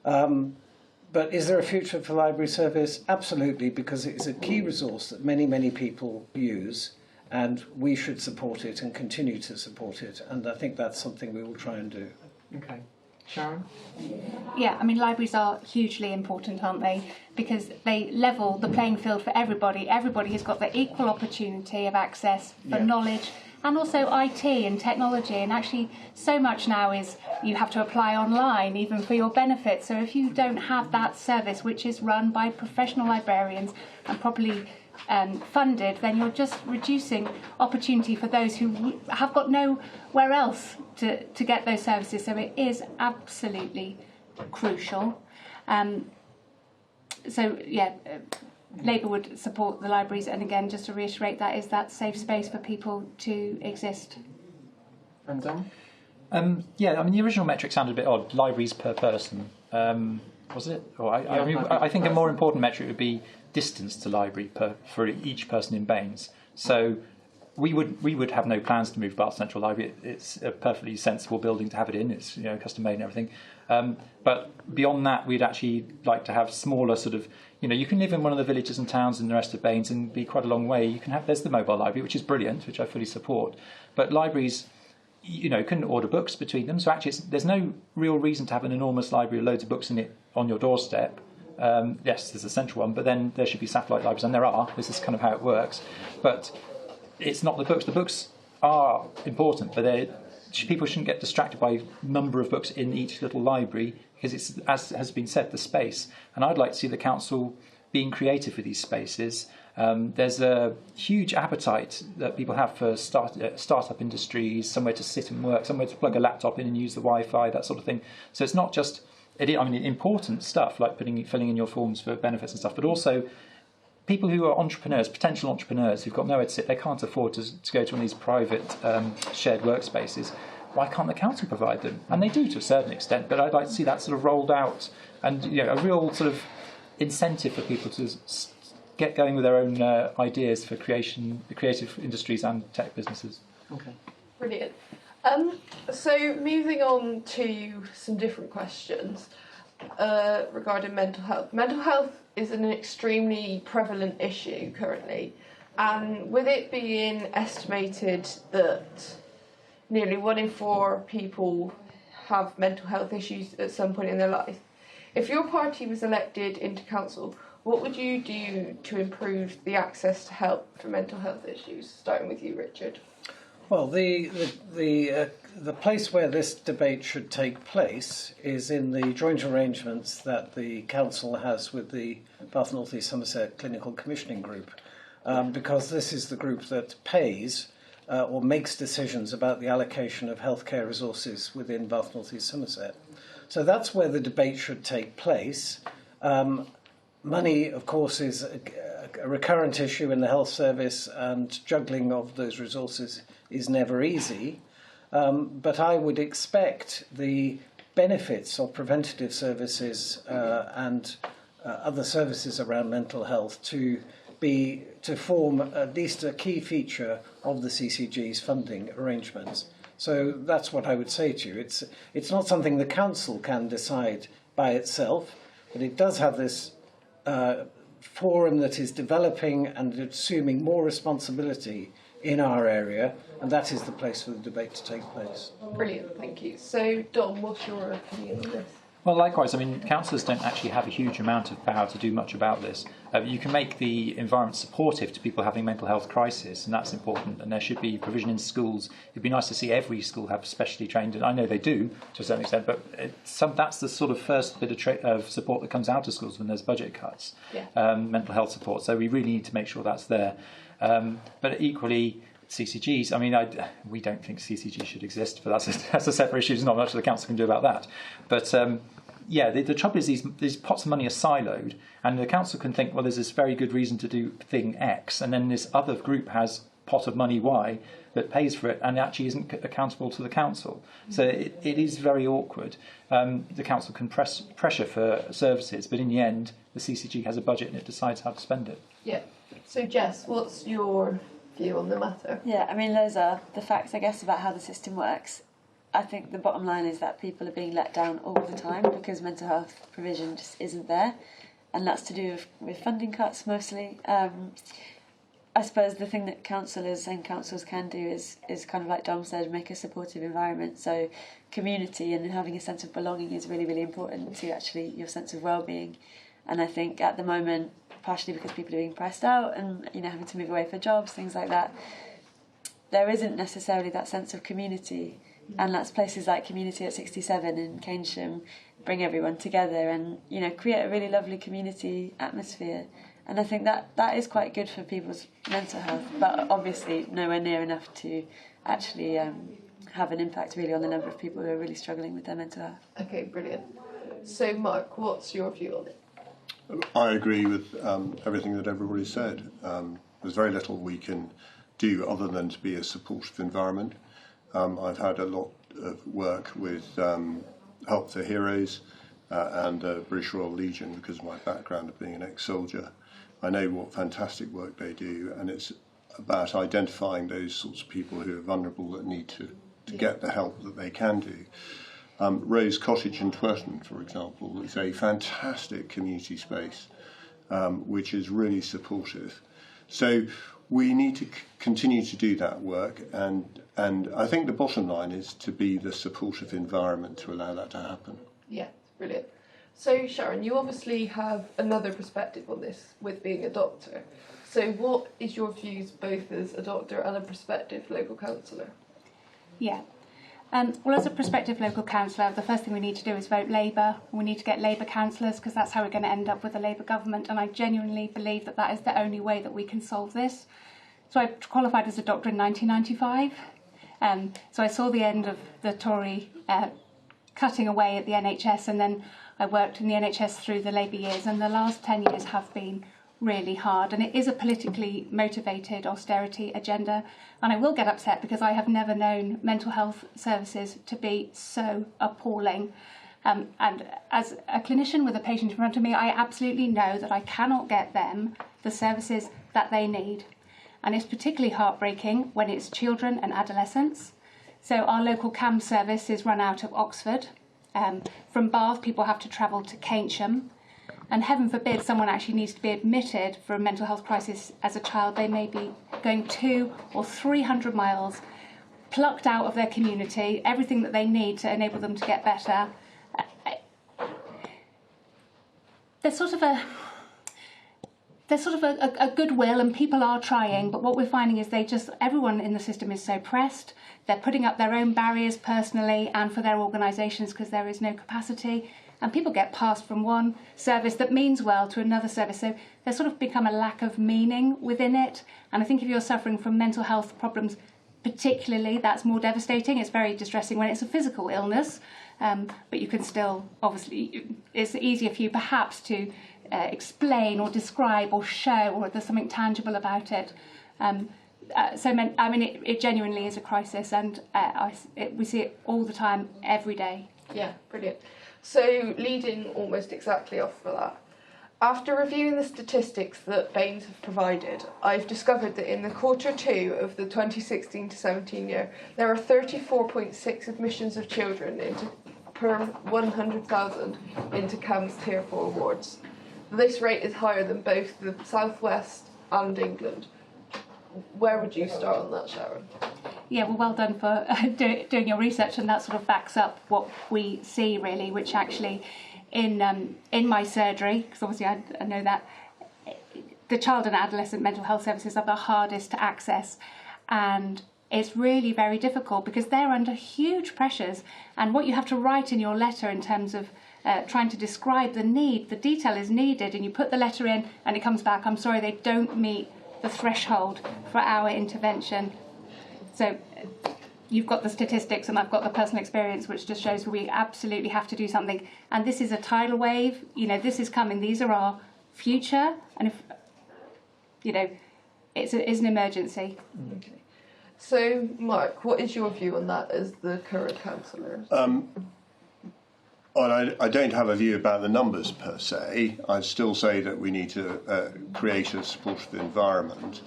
But is there a future for library service? Absolutely, because it is a key resource that many, many people use, and we should support it and continue to support it, and I think that's something we will try and do. Okay. Sharon? Yeah, I mean, libraries are hugely important, aren't they? Because they level the playing field for everybody. Everybody has got the equal opportunity of access for knowledge, and also IT and technology. And actually, so much now is you have to apply online, even for your benefits. So if you don't have that service, which is run by professional librarians and properly funded, then you're just reducing opportunity for those who have got nowhere else to get those services. So it is absolutely crucial. Labour would support the libraries, and again, just to reiterate, that is that safe space for people to exist. And Dom? Yeah, I mean, the original metric sounded a bit odd, libraries per person. Was it? Or I think a more important metric would be distance to library for each person in BANES. So we would have no plans to move Bath Central Library. It's a perfectly sensible building to have it in. It's custom made and everything. But beyond that, we'd actually like to have smaller sort of, you can live in one of the villages and towns in the rest of BANES and be quite a long way. You can have, there's the mobile library, which is brilliant, which I fully support. But libraries, can order books between them. So actually, there's no real reason to have an enormous library with loads of books in it on your doorstep. Yes, there's a central one, but then there should be satellite libraries, and there are. This is kind of how it works. But it's not the books. The books are important, but people shouldn't get distracted by number of books in each little library, because it's, as has been said, the space. And I'd like to see the council being creative for these spaces. There's a huge appetite that people have for startup industries, somewhere to sit and work, somewhere to plug a laptop in and use the Wi-Fi, that sort of thing. So it's not just important stuff like filling in your forms for benefits and stuff, but also people who are entrepreneurs, potential entrepreneurs, who've got nowhere to sit, they can't afford to go to one of these private shared workspaces. Why can't the council provide them? And they do to a certain extent, but I'd like to see that sort of rolled out, and a real sort of incentive for people to get going with their own ideas for creative industries and tech businesses. Okay. Brilliant. So moving on to some different questions regarding mental health. Mental health is an extremely prevalent issue currently, and with it being estimated that nearly 1 in 4 people have mental health issues at some point in their life, if your party was elected into council, what would you do to improve the access to help for mental health issues? Starting with you, Richard. Well, the place where this debate should take place is in the joint arrangements that the council has with the Bath North East Somerset Clinical Commissioning Group, because this is the group that pays or makes decisions about the allocation of healthcare resources within Bath North East Somerset. So that's where the debate should take place. Money, of course, is a recurrent issue in the health service, and juggling of those resources is never easy. But I would expect the benefits of preventative services and other services around mental health to form at least a key feature of the CCG's funding arrangements. So that's what I would say to you. It's not something the council can decide by itself, but it does have this forum that is developing and assuming more responsibility in our area, and that is the place for the debate to take place. Brilliant, thank you. So, Dom, what's your opinion on this? Well, likewise, I mean, councillors don't actually have a huge amount of power to do much about this. You can make the environment supportive to people having mental health crisis, and that's important, and there should be provision in schools. It'd be nice to see every school have specially trained, and I know they do to a certain extent, but that's the sort of first bit of support that comes out of schools when there's budget cuts, mental health support, so we really need to make sure that's there. But equally, CCGs, I mean, we don't think CCGs should exist, but that's a separate issue. There's not much the council can do about that. But the trouble is these pots of money are siloed, and the council can think, well, there's this very good reason to do thing X, and then this other group has pot of money Y that pays for it and actually isn't accountable to the council. So it is very awkward. The council can pressure for services, but in the end, the CCG has a budget and it decides how to spend it. Yeah. So, Jess, what's your view on the matter? Yeah, I mean, those are the facts, I guess, about how the system works. I think the bottom line is that people are being let down all the time because mental health provision just isn't there, and that's to do with funding cuts mostly. I suppose the thing that counsellors and councils can do is kind of like Dom said, make a supportive environment. So community and having a sense of belonging is really, really important to actually your sense of well-being. And I think at the moment, partially because people are being pressed out and having to move away for jobs, things like that, there isn't necessarily that sense of community. And that's places like Community at 67 in Keynsham bring everyone together and create a really lovely community atmosphere. And I think that is quite good for people's mental health, but obviously nowhere near enough to actually have an impact really on the number of people who are really struggling with their mental health. Okay, brilliant. So Mark, what's your view on it? I agree with everything that everybody said. There's very little we can do other than to be a supportive environment. I've had a lot of work with Help for Heroes and British Royal Legion because of my background of being an ex-soldier. I know what fantastic work they do, and it's about identifying those sorts of people who are vulnerable that need to get the help that they can do. Rose Cottage in Twerton, for example, is a fantastic community space which is really supportive. So we need to continue to do that work, and I think the bottom line is to be the supportive environment to allow that to happen. Yeah, brilliant. So Sharon, you obviously have another perspective on this with being a doctor. So what is your views both as a doctor and a prospective local councillor? Yeah. Well, as a prospective local councillor, the first thing we need to do is vote Labour. We need to get Labour councillors because that's how we're going to end up with a Labour government, and I genuinely believe that is the only way that we can solve this. So I qualified as a doctor in 1995, so I saw the end of the Tory cutting away at the NHS, and then I worked in the NHS through the Labour years, and the last 10 years have been really hard, and it is a politically motivated austerity agenda, and I will get upset because I have never known mental health services to be so appalling. And as a clinician with a patient in front of me, I absolutely know that I cannot get them the services that they need, and it's particularly heartbreaking when it's children and adolescents. So our local CAM service is run out of Oxford. From Bath, people have to travel to Keynsham. And heaven forbid someone actually needs to be admitted for a mental health crisis as a child. They may be going 200 or 300 miles, plucked out of their community, everything that they need to enable them to get better. There's sort of a goodwill, and people are trying, but what we're finding is everyone in the system is so pressed. They're putting up their own barriers personally and for their organisations because there is no capacity. And people get passed from one service that means well to another service. So there's sort of become a lack of meaning within it. And I think if you're suffering from mental health problems particularly, that's more devastating. It's very distressing when it's a physical illness. But you can still, obviously, it's easier for you perhaps to explain or describe or show, or there's something tangible about it. It genuinely is a crisis, and we see it all the time, every day. Yeah, brilliant. So, leading almost exactly off for that, after reviewing the statistics that BANES have provided, I've discovered that in the Q2 of the 2016 to 17 year, there are 34.6 admissions of children per 100,000 into CAM's Tier 4 wards. This rate is higher than both the South West and England. Where would you start on that, Sharon? Yeah, well done for doing your research, and that sort of backs up what we see really, which actually in my surgery, because obviously I know that the child and adolescent mental health services are the hardest to access, and it's really very difficult because they're under huge pressures, and what you have to write in your letter in terms of trying to describe the need, the detail is needed, and you put the letter in and it comes back, I'm sorry, they don't meet the threshold for our intervention. So you've got the statistics and I've got the personal experience, which just shows we absolutely have to do something. And this is a tidal wave, this is coming, these are our future, and if, it's an emergency. Okay. So, Mark, what is your view on that as the current councillor? I don't have a view about the numbers per se. I'd still say that we need to create a supportive environment.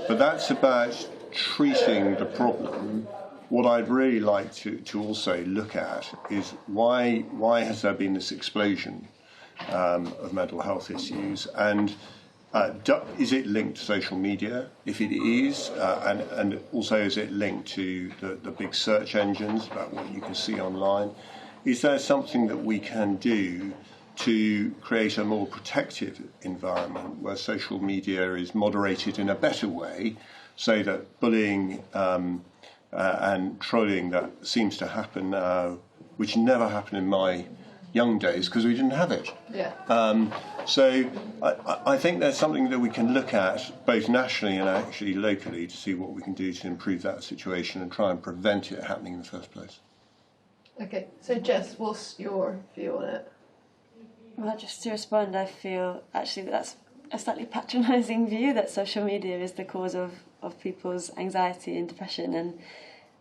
But that's about treating the problem. What I'd really like to also look at is why has there been this explosion of mental health issues, and Is it linked to social media? If it is, and also is it linked to the big search engines about what you can see online? Is there something that we can do to create a more protective environment where social media is moderated in a better way, so that bullying and trolling that seems to happen now, which never happened in my young days because we didn't have it. Yeah. So I think there's something that we can look at both nationally and actually locally to see what we can do to improve that situation and try and prevent it happening in the first place. Okay, so Jess, what's your view on it? Well, just to respond, I feel actually that's a slightly patronising view, that social media is the cause of people's anxiety and depression,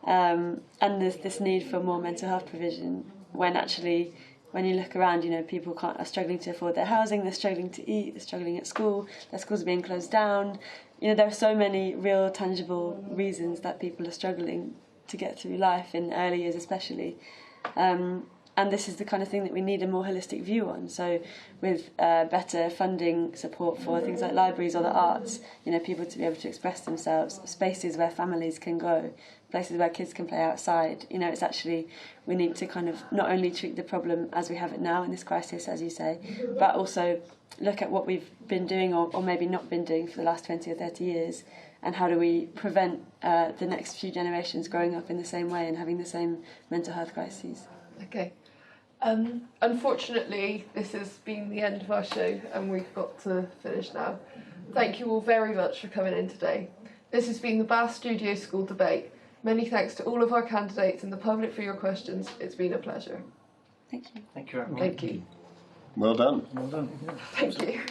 and there's this need for more mental health provision, when actually, when you look around, you know, people are struggling to afford their housing, they're struggling to eat, they're struggling at school, their schools are being closed down. You know, there are so many real, tangible reasons that people are struggling to get through life, in early years especially. And this is the kind of thing that we need a more holistic view on. So with better funding support for things like libraries or the arts, you know, people to be able to express themselves, spaces where families can go, places where kids can play outside. You know, it's actually, we need to kind of not only treat the problem as we have it now in this crisis, as you say, but also look at what we've been doing or maybe not been doing for the last 20 or 30 years, and how do we prevent the next few generations growing up in the same way and having the same mental health crises. Okay. Unfortunately, this has been the end of our show and we've got to finish now. Thank you all very much for coming in today. This has been the Bath Studio School Debate. Many thanks to all of our candidates and the public for your questions. It's been a pleasure. Thank you. Thank you, everyone. Thank you. Well done. Well done. Thank you.